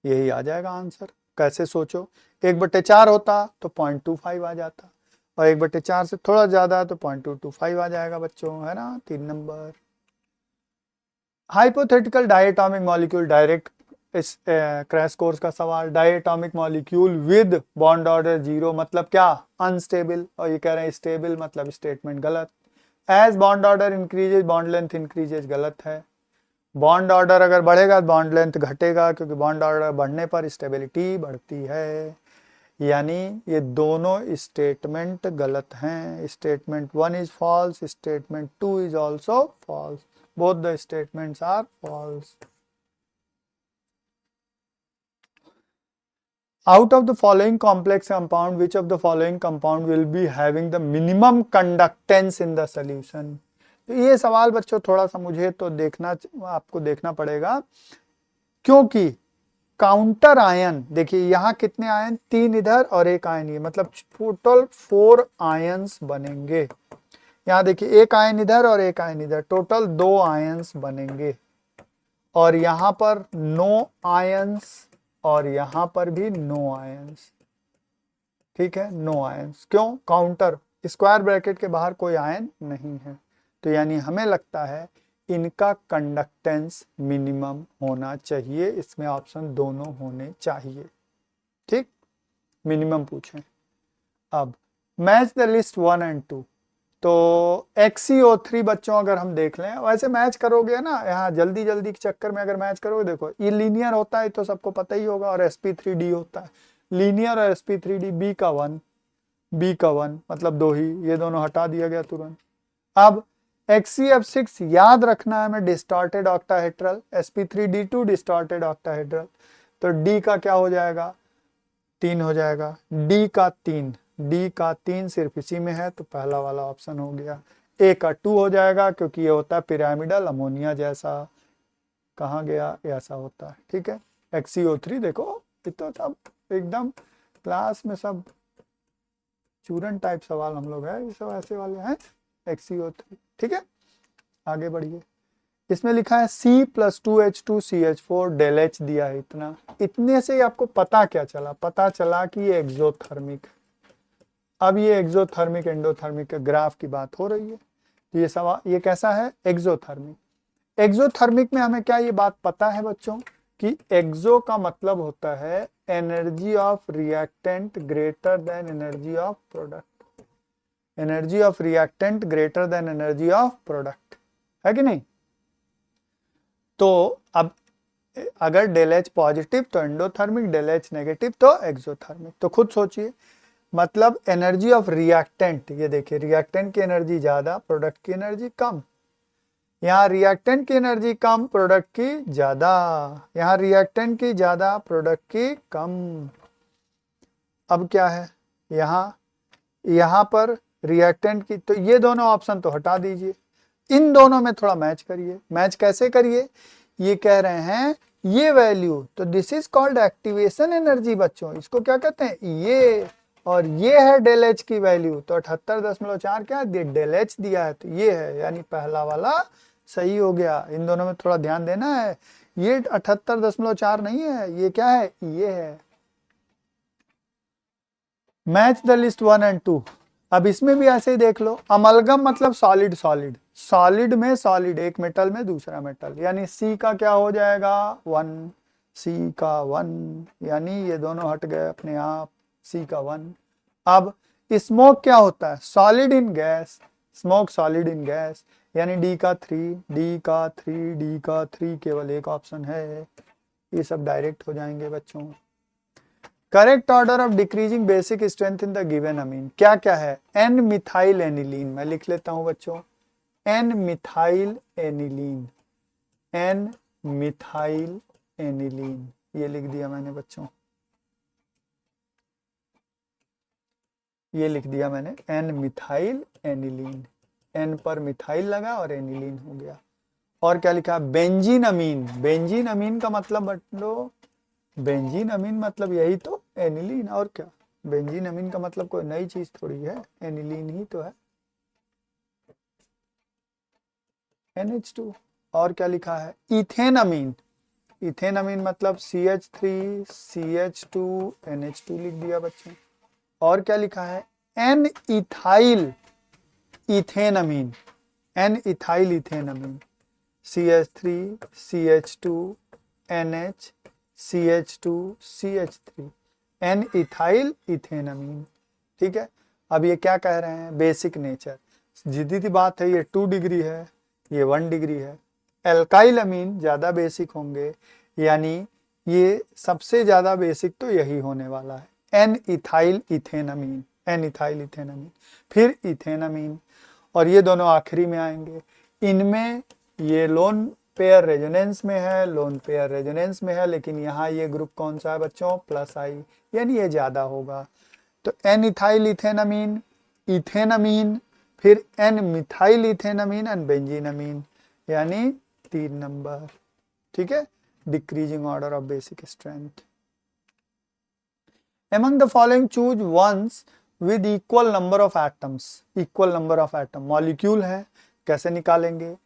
यही आ जाएगा आंसर। कैसे सोचो, 1/4 होता तो 0.25 आ जाता, और 1/4 से थोड़ा ज्यादा है तो 0.225 आ जाएगा बच्चों, है ना, 3 number. Hypothetical diatomic molecule, direct इस क्रैश कोर्स का सवाल, diatomic molecule with bond order 0 मतलब क्या, अनस्टेबल, और ये कह रहे हैं स्टेबल मतलब स्टेटमेंट गलत। As bond order increases bond length increases, गलत है। बॉन्ड ऑर्डर अगर बढ़ेगा बॉन्ड लेंथ घटेगा, क्योंकि बॉन्ड ऑर्डर बढ़ने पर स्टेबिलिटी बढ़ती है। यानी ये दोनों स्टेटमेंट गलत हैं। Statement 1 is false, statement 2 is also false, both the statements are false. Out of the following complex compound, which of the following compound will be having the minimum conductance in the solution? तो ये सवाल बच्चों थोड़ा सा मुझे तो आपको देखना पड़ेगा, क्योंकि काउंटर आयन देखिए यहाँ कितने आयन, 3 इधर और 1 आयन ये, मतलब टोटल 4 आयन्स बनेंगे। यहाँ देखिए 1 आयन इधर और 1 आयन इधर, टोटल 2 आयन्स बनेंगे। और यहाँ पर 9 आयन्स और यहाँ पर भी 9 आयन्स, ठीक है, 9 आयन्स। क्यों, काउंटर, स्क्वायर ब्रैकेट के बाहर कोई आयन नहीं है। तो यानी हमें लगता है इनका कंडक्टेंस मिनिमम होना चाहिए, इसमें ऑप्शन दोनों होने चाहिए, ठीक, मिनिमम पूछें। अब मैच द लिस्ट 1 एंड 2, तो XeO3 बच्चों अगर हम देख लें, वैसे मैच करोगे ना, यहाँ जल्दी जल्दी के चक्कर में अगर मैच करोगे, देखो ये लीनियर होता है तो सबको पता ही होगा, और sp3d होता है, लीनियर और sp3d, b का 1 मतलब 2 ही, ये दोनों हटा दिया गया तुरंत। अब XeF6 याद रखना है हमें, distorted octahedral, sp3d2 distorted octahedral, तो d का क्या हो जाएगा, 3 हो जाएगा, डी का 3 सिर्फ इसी में है, तो पहला वाला ऑप्शन हो गया। ए का 2 हो जाएगा, क्योंकि ये होता है पिरामिडल अमोनिया जैसा, कहाँ गया, ऐसा होता है, ठीक है। XeO3 देखो, ये तो सब एकदम क्लास में सब चूरन टाइप सवाल हम लोग है, ये सब ऐसे वाले हैं, XeO3, ठीक है। आगे बढ़िए, इसमें लिखा है C+2H2CH4 डेल H दिया है, इतने से ही आपको पता क्या चला, पता चला कि ये एक्सोथर्मिक है। अब ये एक्सोथर्मिक एंडोथर्मिक के ग्राफ की बात हो रही है, तो ये सवाल, ये कैसा है, एक्सोथर्मिक। एक्सोथर्मिक में हमें क्या ये बात पता है बच्चों, कि एक्सो का मतलब होता है energy of reactant greater than energy of product, energy of reactant greater than energy of product, है कि नहीं। तो अब अगर डेल H पॉजिटिव तो एंडोथर्मिक, डेल H नेगेटिव तो एक्सोथर्मिक। तो खुद सोचिए, मतलब एनर्जी ऑफ रिएक्टेंट, ये देखिए रिएक्टेंट की एनर्जी ज्यादा, प्रोडक्ट की एनर्जी कम। यहाँ रिएक्टेंट की एनर्जी कम, प्रोडक्ट की ज्यादा, यहाँ रिएक्टेंट की ज्यादा, प्रोडक्ट की कम। अब क्या है, यहाँ पर रिएक्टेंट की, तो ये दोनों ऑप्शन तो हटा दीजिए, इन दोनों में थोड़ा मैच करिए। मैच कैसे करिए? ये कह रहे हैं ये वैल्यू, तो this is called activation energy बच्चों, इसको क्या कहते हैं? ये, और ये है डेल एच की वैल्यू, तो 78.4 क्या डेल एच दिया है, तो ये है, यानी पहला वाला सही हो गया। इन दोनों में थोड़ा ध्यान देना है, ये 78.4 नहीं है, ये क्या है? ये है। Match the list 1 and 2। अब इसमें भी ऐसे ही देख लो, अमलगम मतलब सॉलिड सॉलिड, सॉलिड में सॉलिड, एक मेटल में दूसरा मेटल, यानी सी का क्या हो जाएगा? 1, सी का 1, यानी ये दोनों हट गए अपने आप, सी का 1। अब स्मोक क्या होता है? Solid in gas, smoke solid in gas, यानी डी का 3, डी का 3, डी का 3, केवल एक ऑप्शन है, ये सब डायरेक्ट हो जाएंगे बच्चों। Correct order of decreasing basic strength in the given amine क्या क्या है? एन मिथाइल एनिलीन, मैं लिख लेता हूं बच्चों, N methyl aniline, N methyl aniline, ये लिख दिया मैंने बच्चों, ये लिख दिया मैंने, एन मिथाइल एनिलीन, एन पर मिथाइल लगा और एनिलीन हो गया। और क्या लिखा? बेंजीन अमीन, बेंजीन अमीन का मतलब मतलब, बेंजीन अमीन मतलब यही तो एनिलीन, और क्या? बेंजीन अमीन का मतलब कोई नई चीज थोड़ी है, एनिलीन ही तो है, NH2। और क्या लिखा है? इथेन अमीन, इथेन अमीन मतलब CH3 CH2 NH2 लिख दिया बच्चों। और क्या लिखा है? N ethyl ethane amine, N ethyl ethane amine, CH3 CH2 NH CH2 CH3, N ethyl ethanamine. ठीक है। अब ये क्या कह रहे हैं? बेसिक नेचर, सीधी सी बात है, ये 2 डिग्री है, ये 1 डिग्री है। एल्काइल अमीन ज़्यादा बेसिक होंगे, यानी ये सबसे ज़्यादा बेसिक तो यही होने वाला है, एन इथाइल इथेनमीन, एन इथाइल इथेनमीन, फिर इथेनमीन, और ये दोनों आखिरी में आएंगे। इनमें ये लोन पेयर रेजोनेंस में है, लोन पेयर रेजोनेंस में है, लेकिन यहाँ ये ग्रुप कौन सा है बच्चों? प्लस आई, यानी ये ज़्यादा होगा। तो एन इथाइल इथेनमीन, इथेनमीन, फिर एन मिथाइल इथेनमीन एंड बेंजीनमीन, यानी 3 नंबर। ठीक है, decreasing order of basic strength. Among the following choose ones with equal number of atoms, equal number of atom, molecule है, कैसे निकालेंगे?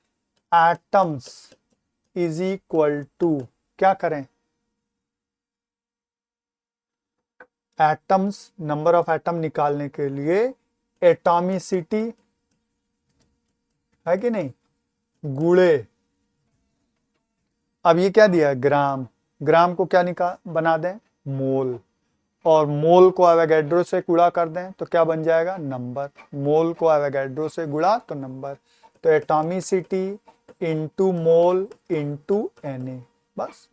atoms is equal to, क्या करें? एटम्स, नंबर ऑफ एटम निकालने के लिए एटॉमिसिटी है कि नहीं, गुणे, अब ये क्या दिया? ग्राम, ग्राम को क्या बना दें? मोल, और मोल को एवोगैड्रो से गुणा कर दें तो क्या बन जाएगा? नंबर। मोल को एवोगैड्रो से गुणा तो नंबर, तो atomicity into mole into Na, बस।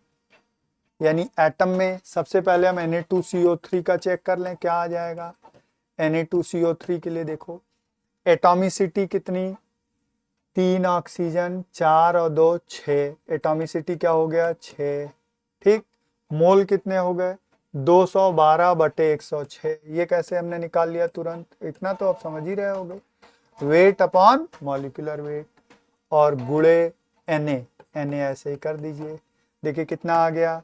यानी एटम में सबसे पहले हम Na2CO3 का चेक कर लें, क्या आ जाएगा? Na2CO3 के लिए देखो, एटॉमिसिटी कितनी? 3 ऑक्सीजन, 4 और 2 6, एटॉमिसिटी क्या हो गया? 6। ठीक, मोल कितने हो गए? 212/106। ये कैसे हमने निकाल लिया तुरंत? इतना तो आप समझ ही रहे होगे, वेट अपॉन मॉलिक्यूलर वेट, और गुणे Na, Na ऐसे ही कर दीजिए। देखिए कितना आ गया?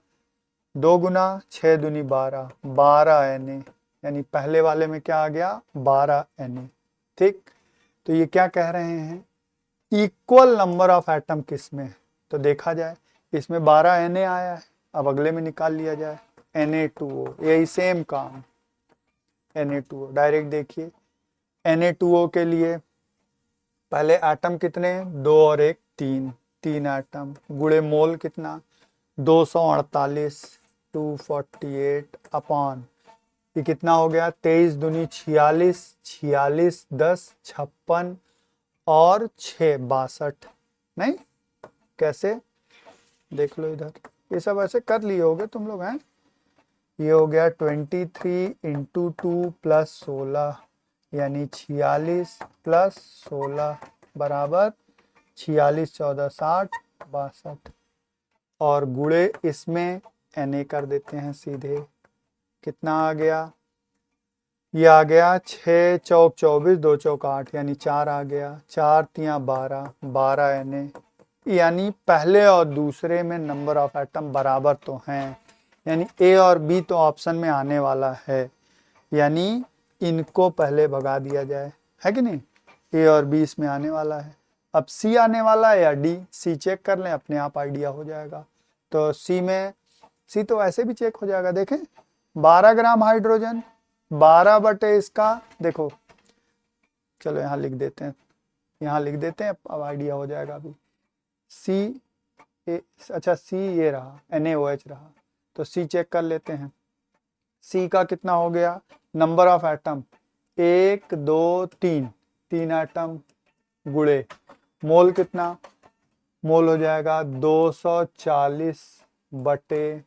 2 गुना 6 दूनी 12, 12 Na, यानी पहले वाले में क्या आ गया? 12 Na। ठीक, तो ये क्या कह रहे हैं? इक्वल नंबर ऑफ एटम किस में? तो देखा जाए, इसमें 12 Na आया है, अब अगले में निकाल लिया जाए Na2O, यही सेम काम, Na2O डायरेक्ट देखिए। Na2O के लिए पहले एटम कितने? 2 और 1 3, 3 एटम, गुणे मोल कितना? 248, 248 अपॉन, ये कितना हो गया? 23 दूनी 46, 46 10 56 और 6 62, नहीं? कैसे? देख लो इधर, ये सब ऐसे कर लिए होगे तुम लोग, हैं? ये हो गया 23 इंटू 2 प्लस 16, यानी 46 प्लस 16 बराबर 46 14 60 62, और गुणे इसमें Na कर देते हैं सीधे, कितना आ गया? ये आ गया 6 चौक 24, 2 चौक 8 यानी 4 आ गया, 4 तिया 12, 12 Na, यानी पहले और दूसरे में नंबर ऑफ एटम बराबर तो हैं, यानी ए और बी तो ऑप्शन में आने वाला है, यानी इनको पहले भगा दिया जाए, है कि नहीं। ए और बी इसमें आने वाला है। अब सी आने वाला है या डी, सी चेक कर लें, अपने आप आइडिया हो जाएगा। तो सी में, सी तो ऐसे भी चेक हो जाएगा, देखें 12 ग्राम हाइड्रोजन, 12 बटे इसका, देखो चलो यहाँ लिख देते हैं, यहाँ लिख देते हैं, अब आइडिया हो जाएगा अभी। सी अच्छा सी ये रहा, NaOH रहा, तो सी चेक कर लेते हैं। सी का कितना हो गया, नंबर ऑफ एटम 1 2 3, 3 एटम गुणे मोल कितना, मोल हो जाएगा 240 बटे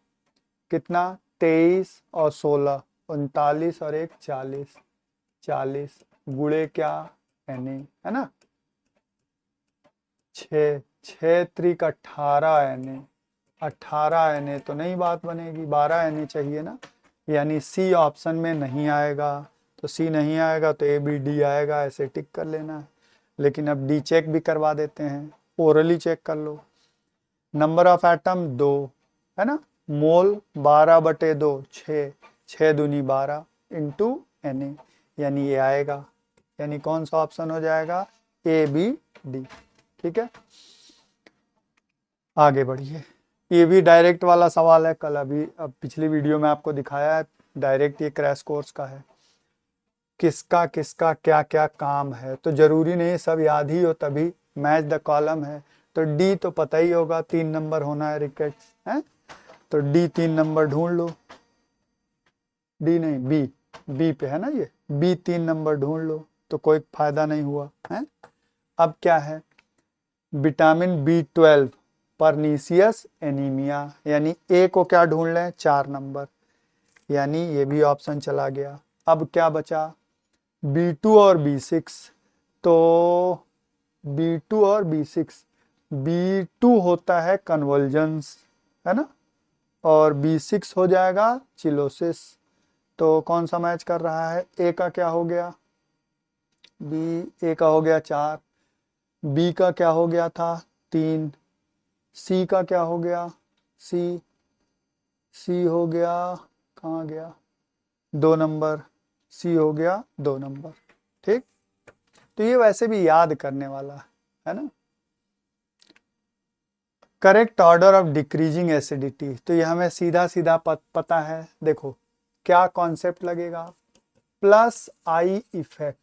कितना 23 और 16, 39 और 1 40, 40 गुणे क्या Na, है ना, 6 6 त्रिक 18 Na, 18 Na तो नहीं बात बनेगी, 12 Na चाहिए ना, यानी सी ऑप्शन में नहीं आएगा। तो सी नहीं आएगा तो ए बी डी आएगा, ऐसे टिक कर लेना है। लेकिन अब डी चेक भी करवा देते हैं, ओरली चेक कर लो। नंबर ऑफ एटम 2 है ना, मोल 12 बटे 2 6, 6 दूनी 12 इंटू Na, यानी ये आएगा, यानी कौन सा ऑप्शन हो जाएगा, ए बी डी। ठीक है, आगे बढ़िए। ये भी डायरेक्ट वाला सवाल है, कल अभी अब पिछली वीडियो में आपको दिखाया है, डायरेक्ट ये क्रैश कोर्स का है। किसका किसका क्या क्या काम है, तो जरूरी नहीं सब याद ही हो तभी, मैच द कॉलम है। तो डी तो पता ही होगा, 3 नंबर होना है रिकेट्स, है तो डी 3 नंबर ढूंढ लो, डी नहीं बी, बी पे है ना, ये बी 3 नंबर ढूंढ लो, तो कोई फायदा नहीं हुआ है। अब क्या है, विटामिन B12 परनीसियस एनीमिया, यानी ए को क्या ढूंढ लें, 4 नंबर, यानी ये भी ऑप्शन चला गया। अब क्या बचा, B2 और B6, तो B2 और B6, B2 होता है कन्वर्जेंस, है ना, और B6 हो जाएगा चिलोसिस। तो कौन सा मैच कर रहा है, ए का क्या हो गया, ए का हो गया 4, बी का क्या हो गया था 3, सी का क्या हो गया, सी हो गया, कहाँ गया 2 नंबर, सी हो गया 2 नंबर। ठीक, तो ये वैसे भी याद करने वाला है ना। Correct order of decreasing acidity, तो ये हमें सीधा सीधा पता है, देखो क्या कॉन्सेप्ट लगेगा, plus I effect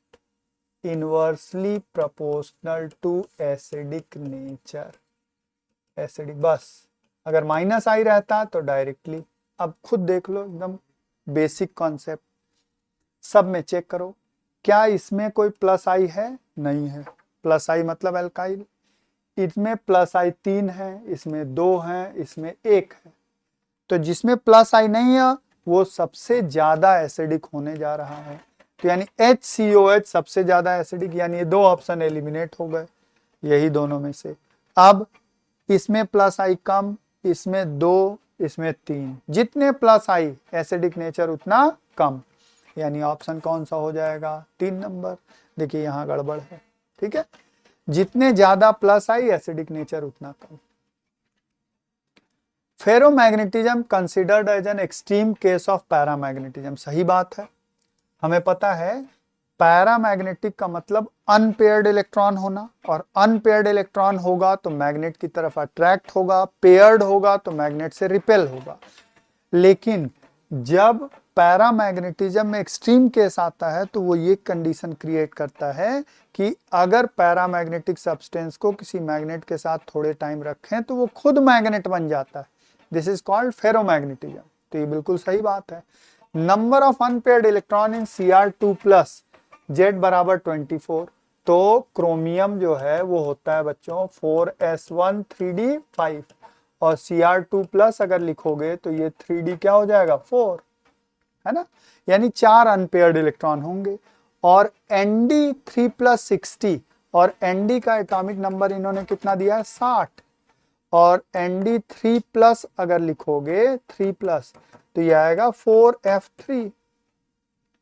inversely proportional to acidic nature, acidic, बस अगर माइनस आई रहता तो डायरेक्टली, अब खुद देख लो, एकदम बेसिक कॉन्सेप्ट, सब में चेक करो, क्या इसमें कोई प्लस आई है, नहीं है, प्लस आई मतलब एल्काइल, इसमें प्लस आई 3 है, इसमें 2 है, इसमें 1 है, तो जिसमें प्लस आई नहीं है वो सबसे ज्यादा एसिडिक होने जा रहा है, तो यानी HCOH सबसे ज्यादा एसिडिक, यानी ये 2 ऑप्शन एलिमिनेट हो गए, यही दोनों में से। अब इसमें प्लस आई कम, इसमें 2, इसमें 3, जितने प्लस आई एसिडिक नेचर उतना कम, यानी ऑप्शन कौन सा हो जाएगा, 3 नंबर। देखिए यहाँ गड़बड़ है, ठीक है, जितने ज्यादा प्लस आई एसिडिक नेचर उतना कम। Ferromagnetism considered as an extreme case of paramagnetism, सही बात है, हमें पता है पैरामैग्नेटिक का मतलब अनपेयर्ड इलेक्ट्रॉन होना, और अनपेयर्ड इलेक्ट्रॉन होगा तो मैग्नेट की तरफ अट्रैक्ट होगा, पेयर्ड होगा तो मैग्नेट से रिपेल होगा। लेकिन जब पैरामैग्नेटिज्म में एक्सट्रीम केस आता है तो वो ये कंडीशन क्रिएट करता है कि अगर पैरामैग्नेटिक सब्सटेंस को किसी मैग्नेट के साथ थोड़े टाइम रखें तो वो खुद मैग्नेट बन जाता है, दिस इज कॉल्ड फेरोमैग्नेटिज्म। तो ये बिल्कुल सही बात है। Number of unpaired electron in Cr2+, Z बराबर 24, तो क्रोमियम जो है वो होता है बच्चों 4s1 3d5, और Cr2+ अगर लिखोगे तो ये 3d क्या हो जाएगा 4, है ना, यानी 4 अनपेयर्ड इलेक्ट्रॉन होंगे। और Nd3+60, और Nd का एटॉमिक नंबर इन्होंने कितना दिया है 60, और Nd3+ अगर लिखोगे 3+, तो ये आएगा 4f3,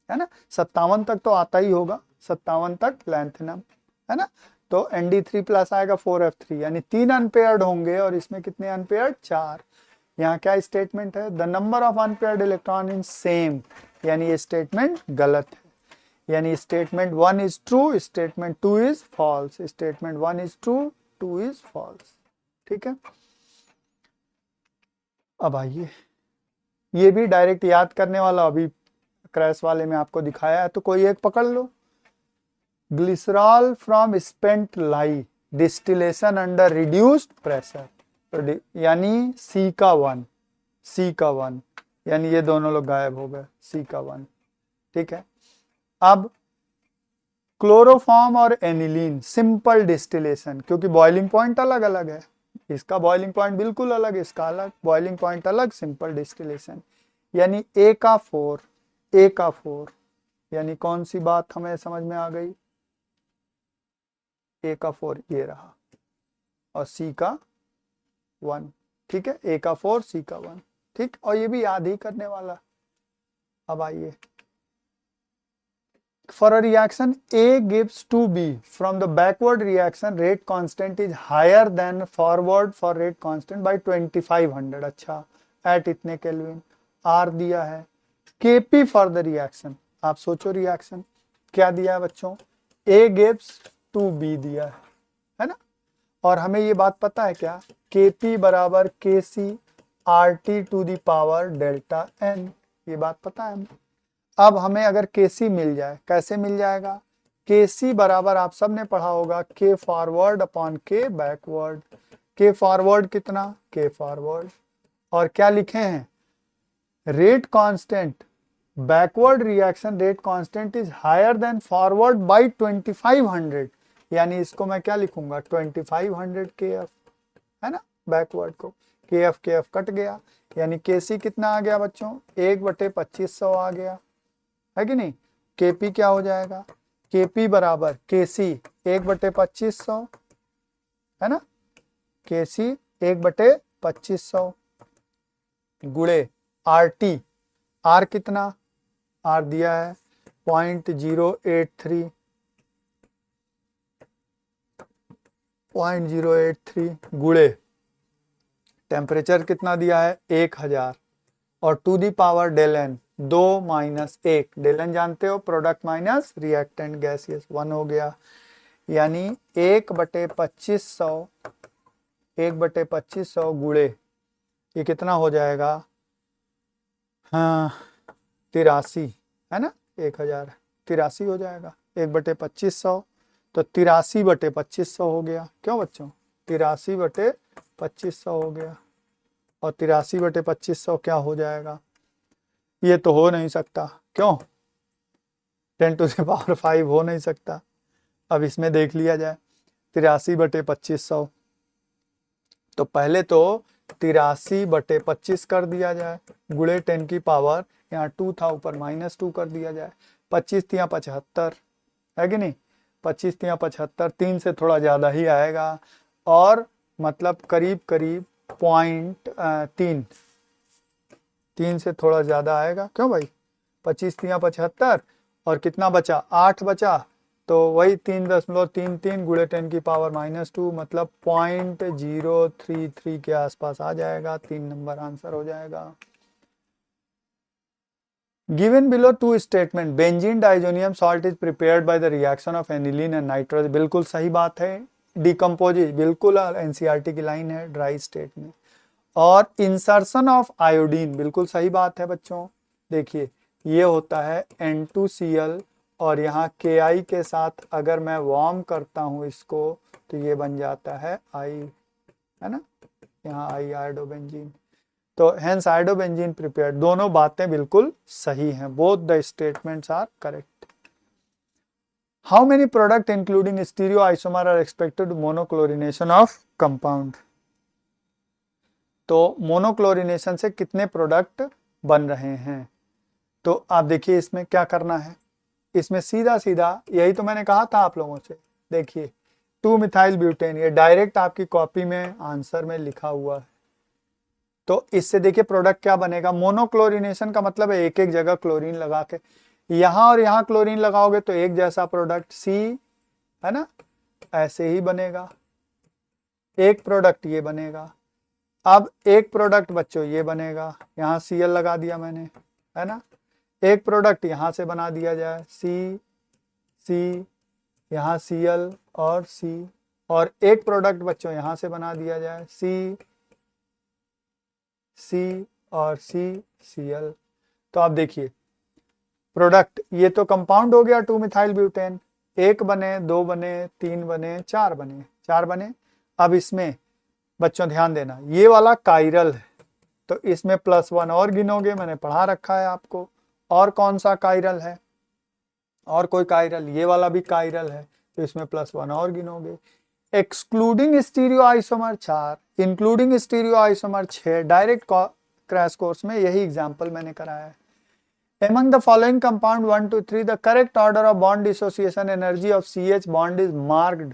है ना, 57 तक तो आता ही होगा, 57 तक लैंथेनम, है ना। तो Nd3 प्लस आएगा 4F3, यानी 3 अनपेयर्ड होंगे और इसमें कितने अनपेयर्ड, 4। यहाँ क्या स्टेटमेंट है, the number of unpaired electron in same, यानी ये स्टेटमेंट गलत है, यानी statement 1 is true, statement 2 is false, statement 1 is true, 2 is false. ठीक है, अब आइए, ये भी डायरेक्ट याद करने वाला, अभी क्रैश वाले में आपको दिखाया है, तो कोई एक पकड़ लो। Glycerol from spent lye distillation under reduced pressure, तो यानी सी का 1, सी का 1, यानी ये दोनों लोग गायब हो गए, सी का 1। ठीक है, अब क्लोरोफॉर्म और एनिलीन सिंपल डिस्टिलेशन, क्योंकि बॉइलिंग पॉइंट अलग अलग है, इसका बॉइलिंग पॉइंट बिल्कुल अलग, इसका अलग, बॉइलिंग पॉइंट अलग, सिंपल डिस्टिलेशन, यानी ए का 4, ए का 4, यानी कौन सी बात हमें समझ में आ गई, ए का 4 ये रहा और सी का 1। ठीक है, ए का 4, सी का 1। ठीक, और ये भी याद ही करने वाला। अब आइए, for a reaction A gives to B from the backward reaction rate constant is higher than forward for rate constant by 2500, अच्छा, at इतने केल्विन, R दिया है, Kp for the reaction, आप सोचो रिएक्शन क्या दिया है बच्चों, A gives to B दिया है ना, और हमें ये बात पता है क्या, Kp बराबर Kc RT to the power delta N, ये बात पता है हमें। अब हमें अगर Kc मिल जाए, कैसे मिल जाएगा, Kc बराबर आप सब ने पढ़ा होगा K forward upon K backward, K forward कितना, K फॉरवर्ड, और क्या लिखे हैं, rate constant, backward reaction rate constant is higher than forward by 2500, यानी इसको मैं क्या लिखूंगा, 2500 Kf, है ना, बैकवर्ड को Kf Kf कट गया, यानी Kc कितना आ गया बच्चों, 1/2500 आ गया, है कि नहीं। Kp क्या हो जाएगा, Kp बराबर Kc 1/2500, है ना, Kc 1/2500 गुणे RT, R कितना, R दिया है 0.083, 0.083 गुणे टेम्परेचर कितना दिया है 1000, और to the power del N 2 minus 1, del N जानते हो, प्रोडक्ट माइनस रिएक्टेंट गैसियस, 1 हो गया, यानी 1/2500, 1/2500 गुणे ये कितना हो जाएगा, हाँ 83, है ना, 1000 83 हो जाएगा, 1/2500, तो 83/2500 हो गया, क्यों बच्चों, 83/2500 हो गया, और 83/2500 क्या हो जाएगा, ये तो हो नहीं सकता, क्यों, 10⁵ हो नहीं सकता। अब इसमें देख लिया जाए 83/2500, तो पहले तो 83/25 कर दिया जाए, गुणे 10 की पावर, यहाँ 2 था ऊपर -2 कर दिया जाए, 25 × 75, है कि नहीं, 25 × 75, 3 से थोड़ा ज़्यादा ही आएगा, और मतलब करीब करीब 3 से थोड़ा ज़्यादा आएगा, क्यों भाई, 25 × 75 और कितना बचा, 8 बचा, तो वही 3.33 गुणे 10 की पावर -2, मतलब 0.033 के आसपास आ जाएगा, 3 नंबर आंसर हो जाएगा। Given below 2 statement, benzene diazonium salt is prepared by the reaction of aniline and nitrogen, बिल्कुल सही बात है, डिकम्पोजिज बिल्कुल एनसीईआरटी की लाइन है ड्राई स्टेट में, और इंसर्शन ऑफ आयोडीन बिल्कुल सही बात है बच्चों, देखिए ये होता है N2Cl, और यहाँ Ki के साथ अगर मैं वार्म करता हूँ इसको, तो ये बन जाता है I, है ना, यहाँ I आयोडोबेंजीन, तो हेंस आयोडोबेंजीन प्रिपेयर्ड, दोनों बातें बिल्कुल सही हैं, both the statements are correct. How many product including stereo isomer are expected monochlorination of compound, तो मोनोक्लोरिनेशन से कितने प्रोडक्ट बन रहे हैं, तो आप देखिए इसमें क्या करना है, इसमें सीधा सीधा यही तो मैंने कहा था आप लोगों से, देखिए 2 मिथाइल ब्यूटेन, ये डायरेक्ट आपकी कॉपी में आंसर में लिखा हुआ है, तो इससे देखिए प्रोडक्ट क्या बनेगा, मोनोक्लोरिनेशन का मतलब है एक एक जगह क्लोरीन लगा के, यहां और यहां क्लोरीन लगाओगे तो एक जैसा प्रोडक्ट C, है ना, ऐसे ही बनेगा, एक प्रोडक्ट ये बनेगा। अब एक प्रोडक्ट बच्चों ये बनेगा, यहां Cl लगा दिया मैंने, है ना, एक प्रोडक्ट यहां से बना दिया जाए C, यहां Cl और C, और एक प्रोडक्ट बच्चों यहां से बना दिया जाए C और Cl। तो आप देखिए प्रोडक्ट ये तो कंपाउंड हो गया 2 मिथाइल ब्यूटेन, एक बने, दो बने, तीन बने, चार बने। अब इसमें बच्चों ध्यान देना, ये वाला कायरल है तो इसमें +1 और गिनोगे, मैंने पढ़ा रखा है आपको। और कौन सा कायरल है, और कोई कायरल, ये वाला भी कायरल है तो इसमें +1 और गिनोगे। Excluding stereo isomer 4, including stereo isomer 6। Direct crash course में यही एग्जाम्पल मैंने कराया है। Among the following compound 1 to 3, the correct order of bond dissociation energy of CH bond is marked।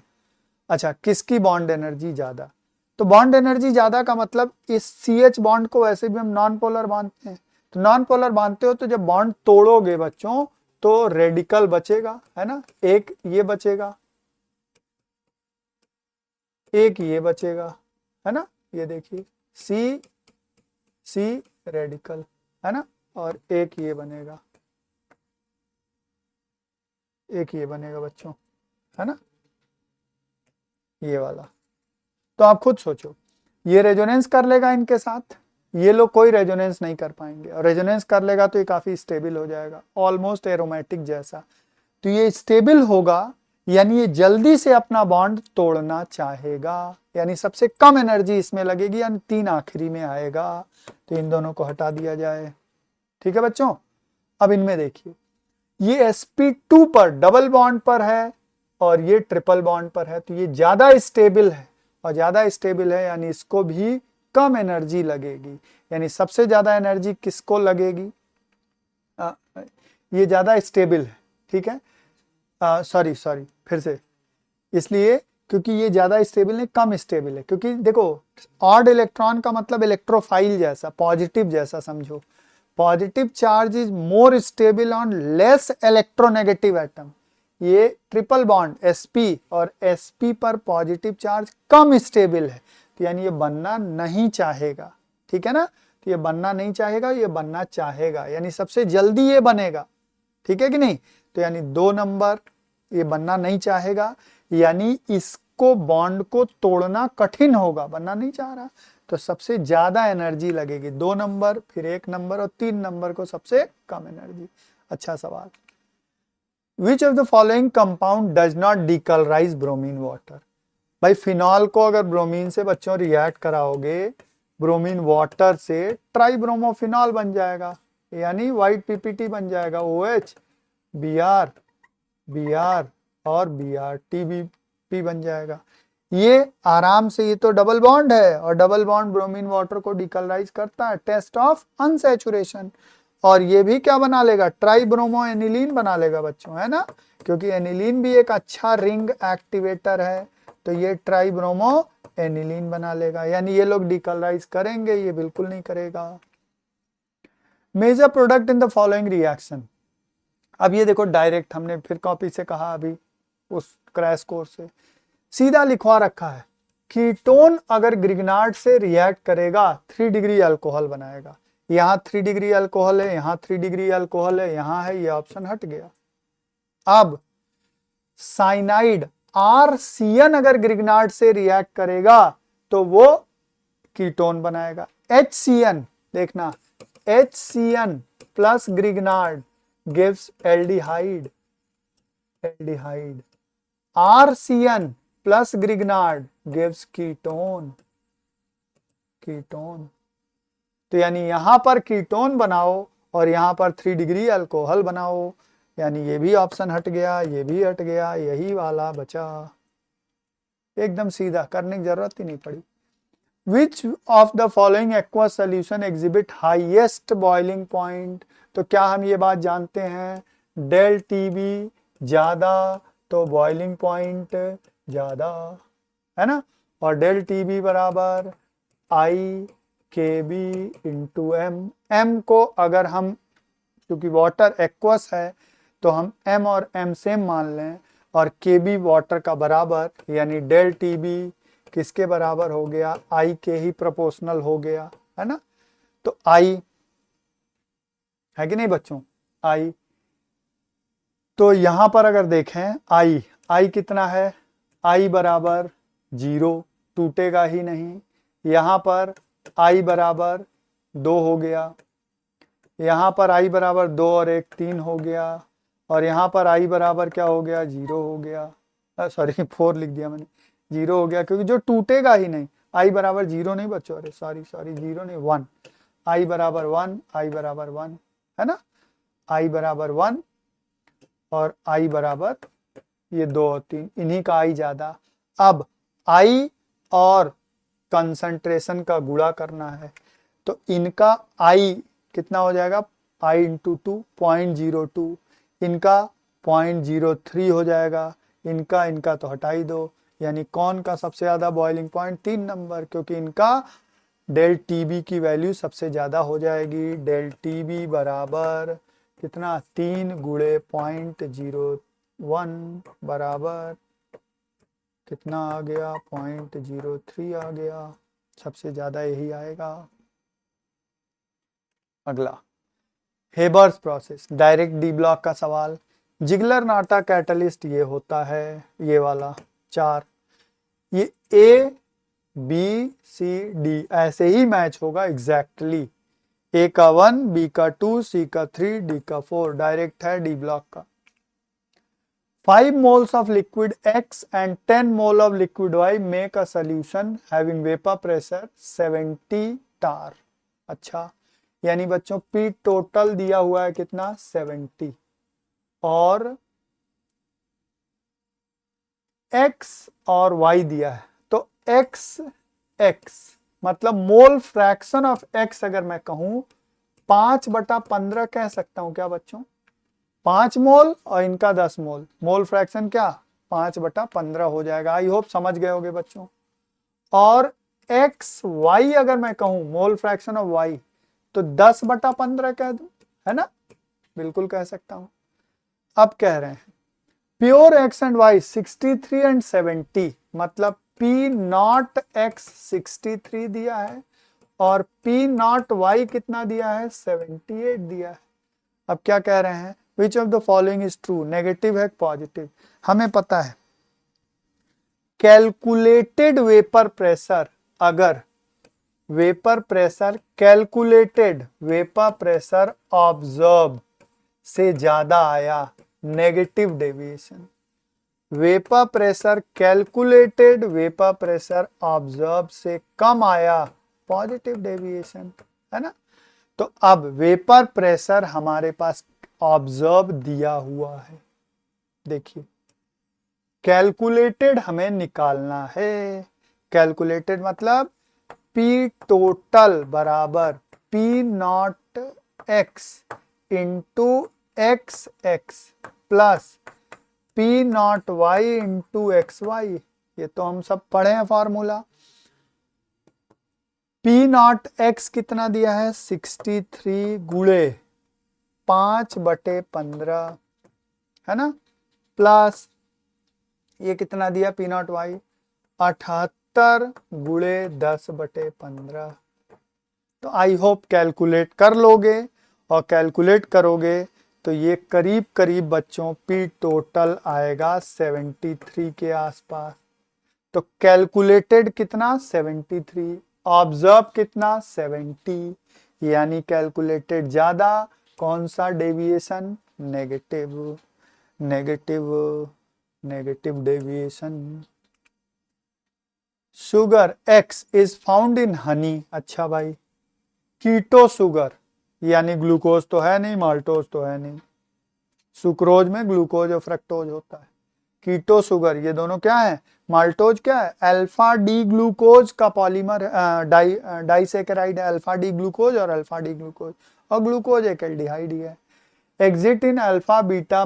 अच्छा, किसकी बॉन्ड एनर्जी ज्यादा, तो बॉन्ड एनर्जी ज्यादा का मतलब इस CH बॉन्ड को वैसे भी हम नॉन पोलर बांधते हैं, तो नॉन पोलर बांधते हो तो जब बॉन्ड तोड़ोगे बच्चों तो रेडिकल बचेगा, है ना, एक ये बचेगा, एक ये बचेगा, है ना, ये देखिए C रेडिकल, है ना, और एक ये बनेगा, एक ये बनेगा बच्चों, है ना, ये वाला। तो आप खुद सोचो, ये रेजोनेंस कर लेगा इनके साथ, ये लोग कोई रेजोनेंस नहीं कर पाएंगे, और रेजोनेंस कर लेगा तो ये काफी स्टेबल हो जाएगा, ऑलमोस्ट एरोमेटिक जैसा। तो ये स्टेबल होगा यानी ये जल्दी से अपना बॉन्ड तोड़ना चाहेगा, यानी सबसे कम एनर्जी इसमें लगेगी, यानी 3 आखिरी में आएगा। तो इन दोनों को हटा दिया जाए, ठीक है बच्चों। अब इनमें देखिए, ये sp2 पर डबल बॉन्ड पर है और ये ट्रिपल बॉन्ड पर है, तो ये ज्यादा स्टेबल है, और ज्यादा स्टेबल है यानी इसको भी कम एनर्जी लगेगी, यानी सबसे ज्यादा एनर्जी किसको लगेगी, ये ज्यादा स्टेबल है, ठीक है, सॉरी फिर से, इसलिए क्योंकि ये ज्यादा स्टेबल नहीं कम स्टेबल है, क्योंकि देखो ऑड इलेक्ट्रॉन का मतलब इलेक्ट्रोफाइल जैसा, पॉजिटिव जैसा समझो, positive charge is more stable on less electronegative atom. ये ट्रिपल बॉन्ड sp और sp पर पॉजिटिव चार्ज कम स्टेबल है, तो यानी ये बनना नहीं चाहेगा, ठीक है ना, तो ये बनना नहीं चाहेगा, ये बनना चाहेगा, यानी सबसे जल्दी ये बनेगा, ठीक है कि नहीं। तो यानी 2 नंबर ये बनना नहीं चाहेगा, यानी इसको बॉन्ड को तोड़ना कठिन होगा, बनना नहीं चाह रहा, तो सबसे ज्यादा एनर्जी लगेगी 2 नंबर, फिर 1 नंबर और 3 नंबर को सबसे कम एनर्जी। अच्छा सवाल, विच of the following compound does not decolourise bromine water. भाई फिनॉल को अगर ब्रोमीन से बच्चों रिएक्ट कराओगे, ब्रोमीन वाटर से ट्राइब्रोमोफिनॉल बन जाएगा, यानी व्हाइट पीपीटी बन जाएगा, OH Br और Br TBP बन जाएगा। ये आराम से, ये तो डबल बॉन्ड है और डबल बॉन्ड ब्रोमीन वाटर को डिकलराइज करता है, टेस्ट ऑफ अनसैचुरेशन, और ये भी क्या बना लेगा, ट्राइब्रोमो एनिलीन बना लेगा बच्चों, है ना, क्योंकि एनिलीन भी एक अच्छा रिंग एक्टिवेटर है, तो ये ट्राइब्रोमो एनिलीन बना लेगा, यानी ये लोग डिकलराइज करेंगे, ये बिल्कुल नहीं करेगा। Major product in the following reaction. अब ये देखो डायरेक्ट हमने फिर कॉपी से कहा, अभी उस क्रैश कोर्स से सीधा लिखवा रखा है, कीटोन अगर ग्रिग्नार्ड से रिएक्ट करेगा 3 डिग्री अल्कोहल बनाएगा, यहाँ 3 डिग्री अल्कोहल है, यहाँ 3 डिग्री अल्कोहल है, यहाँ है, ये ऑप्शन हट गया। अब साइनाइड RCN अगर ग्रिग्नार्ड से रिएक्ट करेगा तो वो कीटोन बनाएगा, HCN देखना, HCN plus Grignard gives aldehyde, RCN plus Grignard gives ketone। तो यानी यहां पर कीटोन बनाओ और यहां पर 3 डिग्री अल्कोहल बनाओ, यानी ये भी ऑप्शन हट गया, ये भी हट गया, यही वाला बचा, एकदम सीधा, करने की जरूरत ही नहीं पड़ी। Which of the following aqueous solution exhibit highest boiling point। तो क्या हम ये बात जानते हैं, डेल TB ज्यादा तो बॉइलिंग पॉइंट ज्यादा, है ना, और डेल TB बराबर IKB इंटू M। M को अगर हम क्योंकि वाटर एक्वस है तो हम m और m सेम मान लें, और Kb वाटर का बराबर, यानी डेल Tb किसके बराबर हो गया, I के ही प्रोपोर्शनल हो गया, है ना। तो I है कि नहीं बच्चों, I, तो यहां पर अगर देखें I कितना है, I बराबर 0, टूटेगा ही नहीं। यहां पर I बराबर 2 हो गया, यहां पर I बराबर 2 और 1 3 हो गया, और यहां पर I बराबर क्या हो गया, 0 हो गया, सॉरी 4 लिख दिया मैंने, 0 हो गया, क्योंकि जो टूटेगा ही नहीं। I बराबर 0 नहीं बच्चों, अरे सॉरी 0 नहीं 1, I बराबर 1, I बराबर 1, है ना, I बराबर 1 और I बराबर ये 2 और 3, इन्हीं का I ज्यादा। अब I और कंसंट्रेशन का गुणा करना है, तो इनका I कितना हो जाएगा, I इंटू 2 0.02, इनका 0.03 हो जाएगा, इनका तो हटा ही दो, यानी कौन का सबसे ज्यादा बॉइलिंग पॉइंट, 3 नंबर, क्योंकि इनका डेल टीबी की वैल्यू सबसे ज्यादा हो जाएगी। डेल टीबी बराबर कितना, 3 गुणे 0.01 बराबर कितना आ गया, 0.03 आ गया, सबसे ज्यादा यही आएगा। अगला Haber's process, direct D block का सवाल। जिगलर नाटा कैटलिस्ट ये होता है, ये वाला 4, ये ए बी सी डी ऐसे ही मैच होगा एग्जैक्टली, ए का 1, बी का 2, सी का 3, डी का 4, डायरेक्ट है डी ब्लॉक का। 5 moles of liquid X and 10 mole of liquid Y make a solution having vapor pressure 70 tar। अच्छा, यानी बच्चों P टोटल दिया हुआ है कितना, 70, और X और Y दिया है, तो X मतलब मोल फ्रैक्शन ऑफ X अगर मैं कहूं 5/15 कह सकता हूं क्या बच्चों, 5 मोल और इनका 10 मोल, मोल फ्रैक्शन क्या 5/15 हो जाएगा। आई होप समझ गए होगे बच्चों। और XY अगर मैं कहूं मोल फ्रैक्शन ऑफ Y, तो 10/15 कह दूं, है ना, बिल्कुल कह सकता हूं। अब कह रहे हैं pure X and Y 63 and 70, मतलब P नॉट X 63 दिया है और P नॉट Y कितना दिया है, 78 दिया है। अब क्या कह रहे हैं, विच of the following is true, negative है पॉजिटिव। हमें पता है कैलकुलेटेड वेपर प्रेशर, अगर vapour pressure calculated vapour pressure observe से ज्यादा आया, negative deviation. Vapour pressure calculated vapour pressure observe से कम आया, पॉजिटिव डेविएशन, है ना। तो अब वेपर प्रेशर हमारे पास ऑब्जर्व दिया हुआ है, देखिए कैलकुलेटेड हमें निकालना है। कैलकुलेटेड मतलब P टोटल बराबर P not X into x x plus P not Y into XY, ये तो हम सब पढ़े हैं फॉर्मूला। P नॉट X कितना दिया है, 63 गुणे 5/15, है ना, प्लस ये कितना दिया P नॉट Y, 78 गुणे 10/15। तो आई होप कैलकुलेट कर लोगे, और कैलकुलेट करोगे तो ये करीब करीब बच्चों P टोटल आएगा 73 के आसपास। तो कैलकुलेटेड कितना 73, ऑब्जर्व कितना 70, यानी कैलकुलेटेड ज्यादा, कौन सा deviation, negative, negative deviation. Sugar X is found in Honey, अच्छा भाई, कीटो शुगर यानी ग्लूकोज तो है नहीं, माल्टोज तो है नहीं, सुक्रोज में ग्लूकोज और फ्रक्टोज होता है। कीटो शुगर ये दोनों क्या है, माल्टोज क्या है, अल्फा डी ग्लूकोज का पॉलीमर, डाइसेकेराइड है, अल्फा डी ग्लूकोज और अल्फा डी ग्लूकोज, और ग्लूकोज एक एल्डिहाइड ही है। एग्जिट इन अल्फा बीटा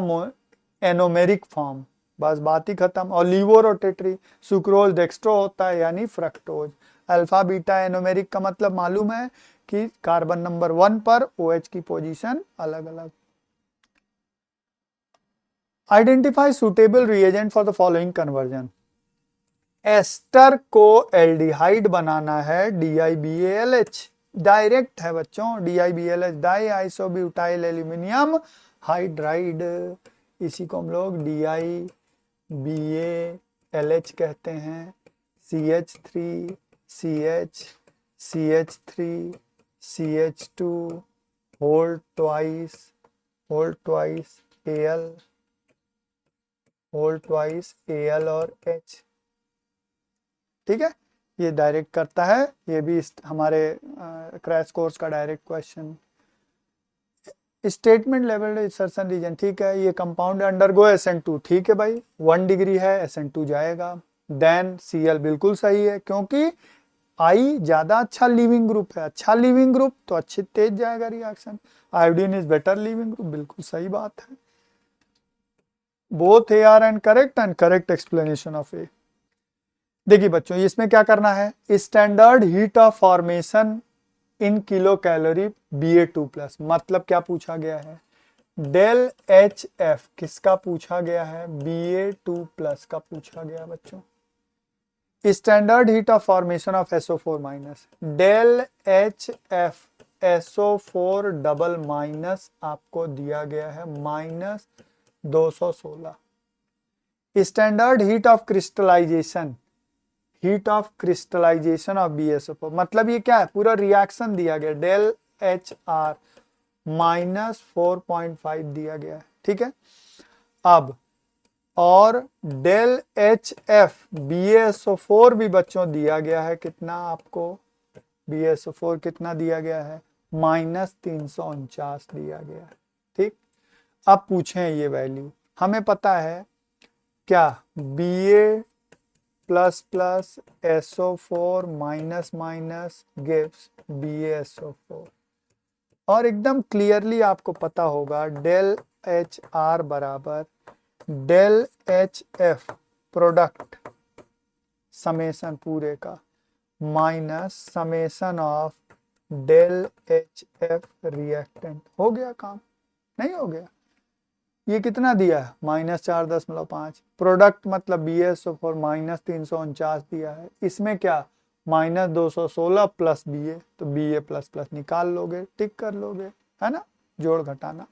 एनोमेरिक फॉर्म, बस बात ही खत्म। और लीवो रोटेटरी, सुक्रोज डेक्स्ट्रो होता है यानी फ्रक्टोज। अल्फा बीटा एनोमेरिक का मतलब मालूम है कि कार्बन नंबर 1 पर OH की पोजीशन अलग अलग। Identify suitable reagent for the following conversion. Ester को एल्डिहाइड बनाना है DiBaLH, डायरेक्ट है बच्चों, DiBaLH di isobutyl aluminium hydride, इसी को हम लोग DiBaLH कहते हैं। CH3 CH CH3 CH2 whole twice Al और H, ठीक है, ये डायरेक्ट करता है, ये भी हमारे क्रैश कोर्स का direct question. Statement level assertion reason, ठीक है, ये कंपाउंड अंडरगो SN2, ठीक है भाई, 1 डिग्री है SN2 जाएगा। देन Cl बिल्कुल सही है, क्योंकि I ज्यादा अच्छा लीविंग ग्रुप है, अच्छा लीविंग ग्रुप तो अच्छे तेज जाएगा reaction. Iodine is better leaving group, बिल्कुल सही बात है। Both A R and correct explanation of A. देखिए बच्चों, इसमें क्या करना है, standard heat of formation in kilo calorie Ba2+, मतलब क्या पूछा गया है, डेल HF किसका पूछा गया है, Ba2+ का पूछा गया बच्चों। Standard heat of formation of SO4-, del HF SO4 double minus आपको दिया गया है -216। Standard heat of crystallisation of BaSO4, मतलब ये क्या है, पूरा रिएक्शन दिया गया, डेल HR -4.5 दिया गया है, ठीक है। अब और डेल HF BaSO4 भी बच्चों दिया गया है, कितना आपको BaSO4 कितना दिया गया है, -349 दिया गया है, ठीक। अब पूछें ये वैल्यू, हमें पता है क्या, Ba++ SO4 minus gives BaSO4, और एकदम क्लियरली आपको पता होगा डेल HR बराबर डेल HF प्रोडक्ट समेशन पूरे का माइनस summation of del HF reactant. हो गया काम, नहीं हो गया, ये कितना दिया है, -4.5, प्रोडक्ट मतलब BaSO4 -349 दिया है, इसमें क्या -216 प्लस Ba, तो Ba++ निकाल लोगे, टिक कर लोगे, है ना, जोड़ घटाना।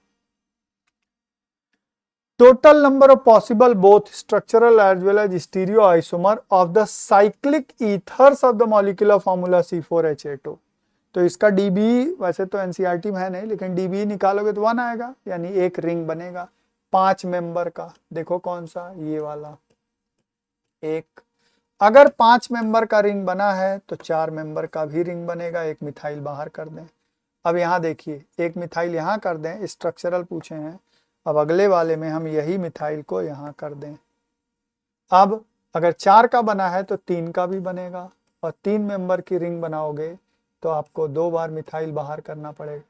Total number of possible both structural as well as stereoisomer of the cyclic ethers of the molecular formula C4H8O। तो इसका dB वैसे तो NCERT में है नहीं, लेकिन dB निकालोगे तो 1 आएगा, यानी एक रिंग बनेगा 5 मेंबर का। देखो कौन सा, ये वाला एक। अगर 5 मेंबर का रिंग बना है तो 4 मेंबर का भी रिंग बनेगा, एक मिथाइल बाहर कर दें। अब यहाँ देखिए, एक मिथाइल यहाँ कर दें, स्ट्रक्चरल पूछे हैं, अब अगले वाले में हम यही मिथाइल को यहाँ कर दें। अब अगर 4 का बना है तो 3 का भी बनेगा, और 3 मेंबर की रिंग बनाओगे तो आपको 2 बार मिथाइल बाहर करना पड़ेगा।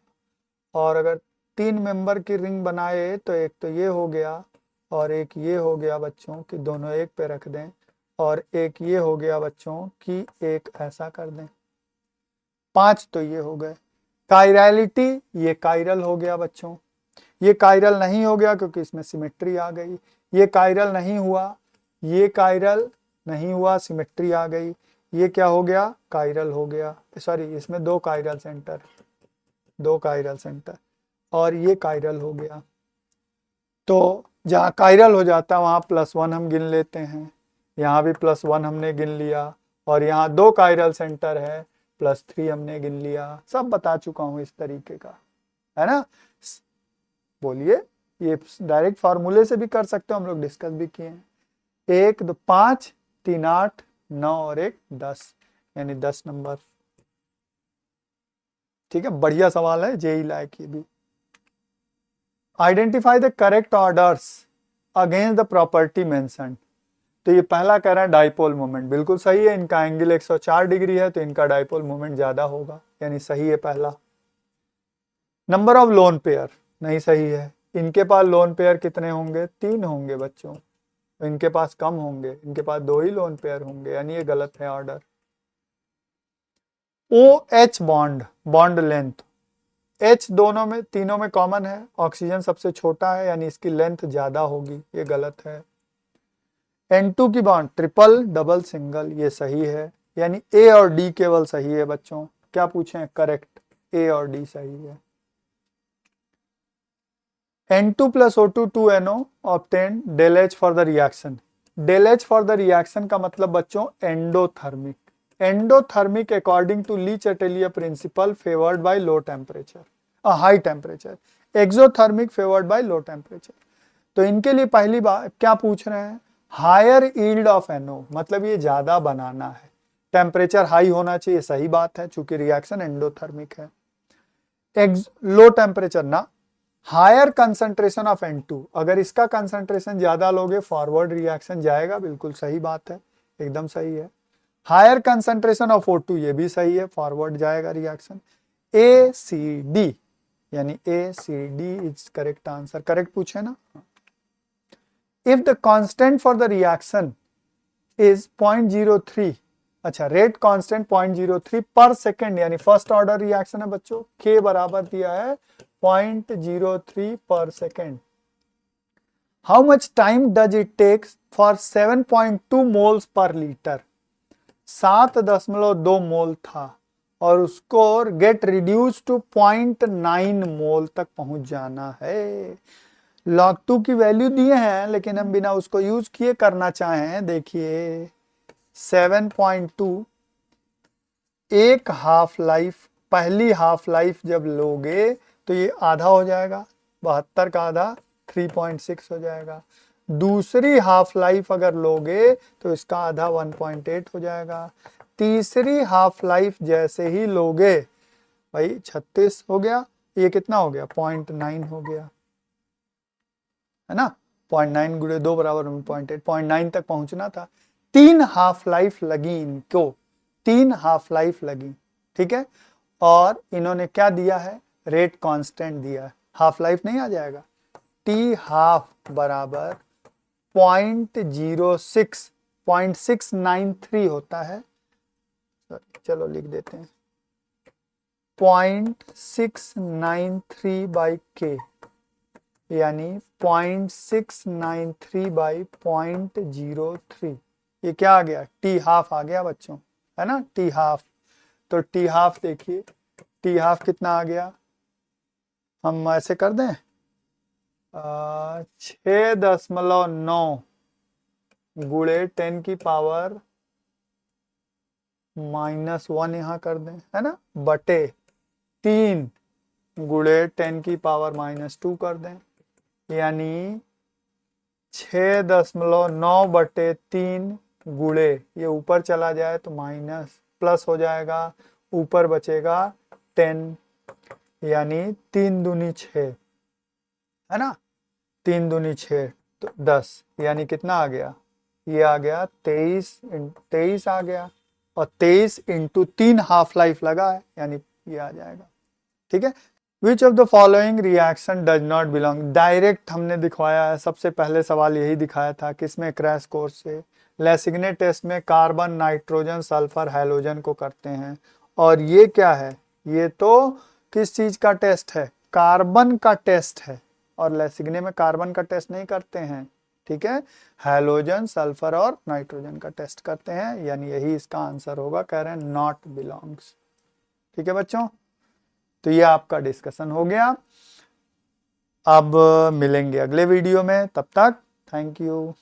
और अगर 3 मेंबर की रिंग बनाए तो एक तो ये हो गया और एक ये हो गया बच्चों कि दोनों एक पे रख दें, और एक ये हो गया बच्चों कि एक ऐसा कर दें। 5 तो ये हो गए। कायरलिटी, ये कायरल हो गया बच्चों, ये कायरल नहीं हो गया क्योंकि इसमें सिमेट्री आ गई। ये कायरल नहीं हुआ, ये कायरल नहीं हुआ, सिमेट्री आ गई। ये क्या हो गया, कायरल हो गया, सॉरी इसमें 2 कायरल सेंटर, 2 कायरल सेंटर, और ये कायरल हो गया। तो जहाँ कायरल हो जाता है वहाँ +1 हम गिन लेते हैं, यहाँ भी +1 हमने गिन लिया, और यहाँ 2 कायरल सेंटर है, +3 हमने गिन लिया। सब बता चुका हूँ इस तरीके का, है ना। बोलिए, ये डायरेक्ट फार्मूले से भी कर सकते हो, हम लोग डिस्कस भी किए हैं। 1 2 5 3 8 9 और 1 10, यानी 10 नंबर। ठीक है, बढ़िया सवाल है, जेई लायक ये भी। Identify the correct orders against the property mentioned. तो ये पहला कह रहा है डाइपोल मोमेंट, बिल्कुल सही है, इनका एंगल 104 डिग्री है तो इनका डाइपोल मोमेंट ज्यादा होगा, यानी सही है पहला। नंबर ऑफ लोन पेयर नहीं सही है, इनके पास लोन पेयर कितने होंगे, 3 होंगे बच्चों, इनके पास कम होंगे, इनके पास 2 ही लोन पेयर होंगे, यानी ये गलत है order. O H bond, bond length, H दोनों में तीनों में कॉमन है, ऑक्सीजन सबसे छोटा है यानी इसकी लेंथ ज्यादा होगी, ये गलत है। N2 की बॉन्ड ट्रिपल, डबल, सिंगल, ये सही है, यानी ए और डी केवल सही है बच्चों। क्या पूछें? करेक्ट, ए और डी सही है। N2 plus O2 2NO obtained del H for the reaction। del H for the reaction का मतलब बच्चों endothermic. Endothermic according to Le Chatelier principle favoured by low temperature, high temperature. Exothermic favoured by low temperature. तो इनके लिए पहली बात क्या पूछ रहे हैं? हायर यील्ड ऑफ NO, मतलब ये ज्यादा बनाना है, टेम्परेचर हाई होना चाहिए, सही बात है चूंकि रिएक्शन एंडोथर्मिक है। लो टेम्परेचर ना, हायर कंसंट्रेशन ऑफ N2, अगर इसका कंसंट्रेशन ज्यादा लोगे फॉरवर्ड रिएक्शन जाएगा, बिल्कुल सही बात है, एकदम सही है। हायर कंसंट्रेशन ऑफ O2, ये भी सही है, फॉरवर्ड जाएगा रिएक्शन। ACD यानी ACD is correct answer, correct पूछे ना। If the constant for the reaction is 0.03, अच्छा रेट कांस्टेंट 0.03 पर सेकेंड, यानी फर्स्ट ऑर्डर रिएक्शन है बच्चों, K बराबर दिया है 0.03 per second. How much time does it take for 7.2 moles per litre, 7.2 mole था और उसको गेट रिड्यूस टू 0.9 मोल तक पहुंच जाना है। log 2 की वैल्यू दिए हैं लेकिन हम बिना उसको यूज किए करना चाहें, देखिए 7.2, एक हाफ लाइफ, पहली हाफ लाइफ जब लोगे तो ये आधा हो जाएगा, 72 का आधा 3.6 हो जाएगा। दूसरी हाफ लाइफ अगर लोगे तो इसका आधा 1.8 हो जाएगा। तीसरी हाफ लाइफ जैसे ही लोगे भाई 36 हो गया, ये कितना हो गया? 0.9 हो गया, है ना। 0.9 गुणे 2 बराबर 0.8, 0.9 तक पहुंचना था। 3 हाफ लाइफ लगी इनको, 3 हाफ लाइफ लगी, ठीक है। और इन्होंने क्या दिया है? रेट कांस्टेंट दिया है, हाफ लाइफ नहीं आ जाएगा। टी हाफ बराबर 0.0693 होता है, चलो लिख देते हैं 0.693 बाई के, यानी 0.693 बाई 0.03, ये क्या आ गया? टी हाफ आ गया बच्चों, है ना, टी हाफ। तो टी हाफ देखिए, टी हाफ कितना आ गया, हम ऐसे कर दें 6.9 गुणे 10 की पावर -1 यहाँ कर दें, है ना, बटे 3 गुणे 10 की पावर -2 कर दें, यानी 6.9 बटे 3 गुणे, ये ऊपर चला जाए तो माइनस प्लस हो जाएगा, ऊपर बचेगा 10, यानी 3 दूनी 6, है ना, 3 दूनी 6 तो 10, यानी कितना आ गया? ये आ गया 23 आ गया, और 23 इंटू 3 हाफ लाइफ लगा है, यानी ये आ जाएगा, ठीक है। विच of the following reaction does not belong, direct हमने दिखवाया है, सबसे पहले सवाल यही दिखाया था किसमें, क्रैश कोर्स से। लेसिग्ने टेस्ट में कार्बन, नाइट्रोजन, सल्फर, हैलोजन को करते हैं, और ये क्या है? ये तो किस चीज का टेस्ट है? कार्बन का टेस्ट है, और लेसिग्ने में कार्बन का टेस्ट नहीं करते हैं, ठीक है, हैलोजन, सल्फर और नाइट्रोजन का टेस्ट करते हैं, यानी यही इसका आंसर होगा, कह रहे हैं नॉट बिलोंग्स, ठीक है बच्चों। तो ये आपका डिस्कशन हो गया, अब मिलेंगे अगले वीडियो में, तब तक थैंक यू।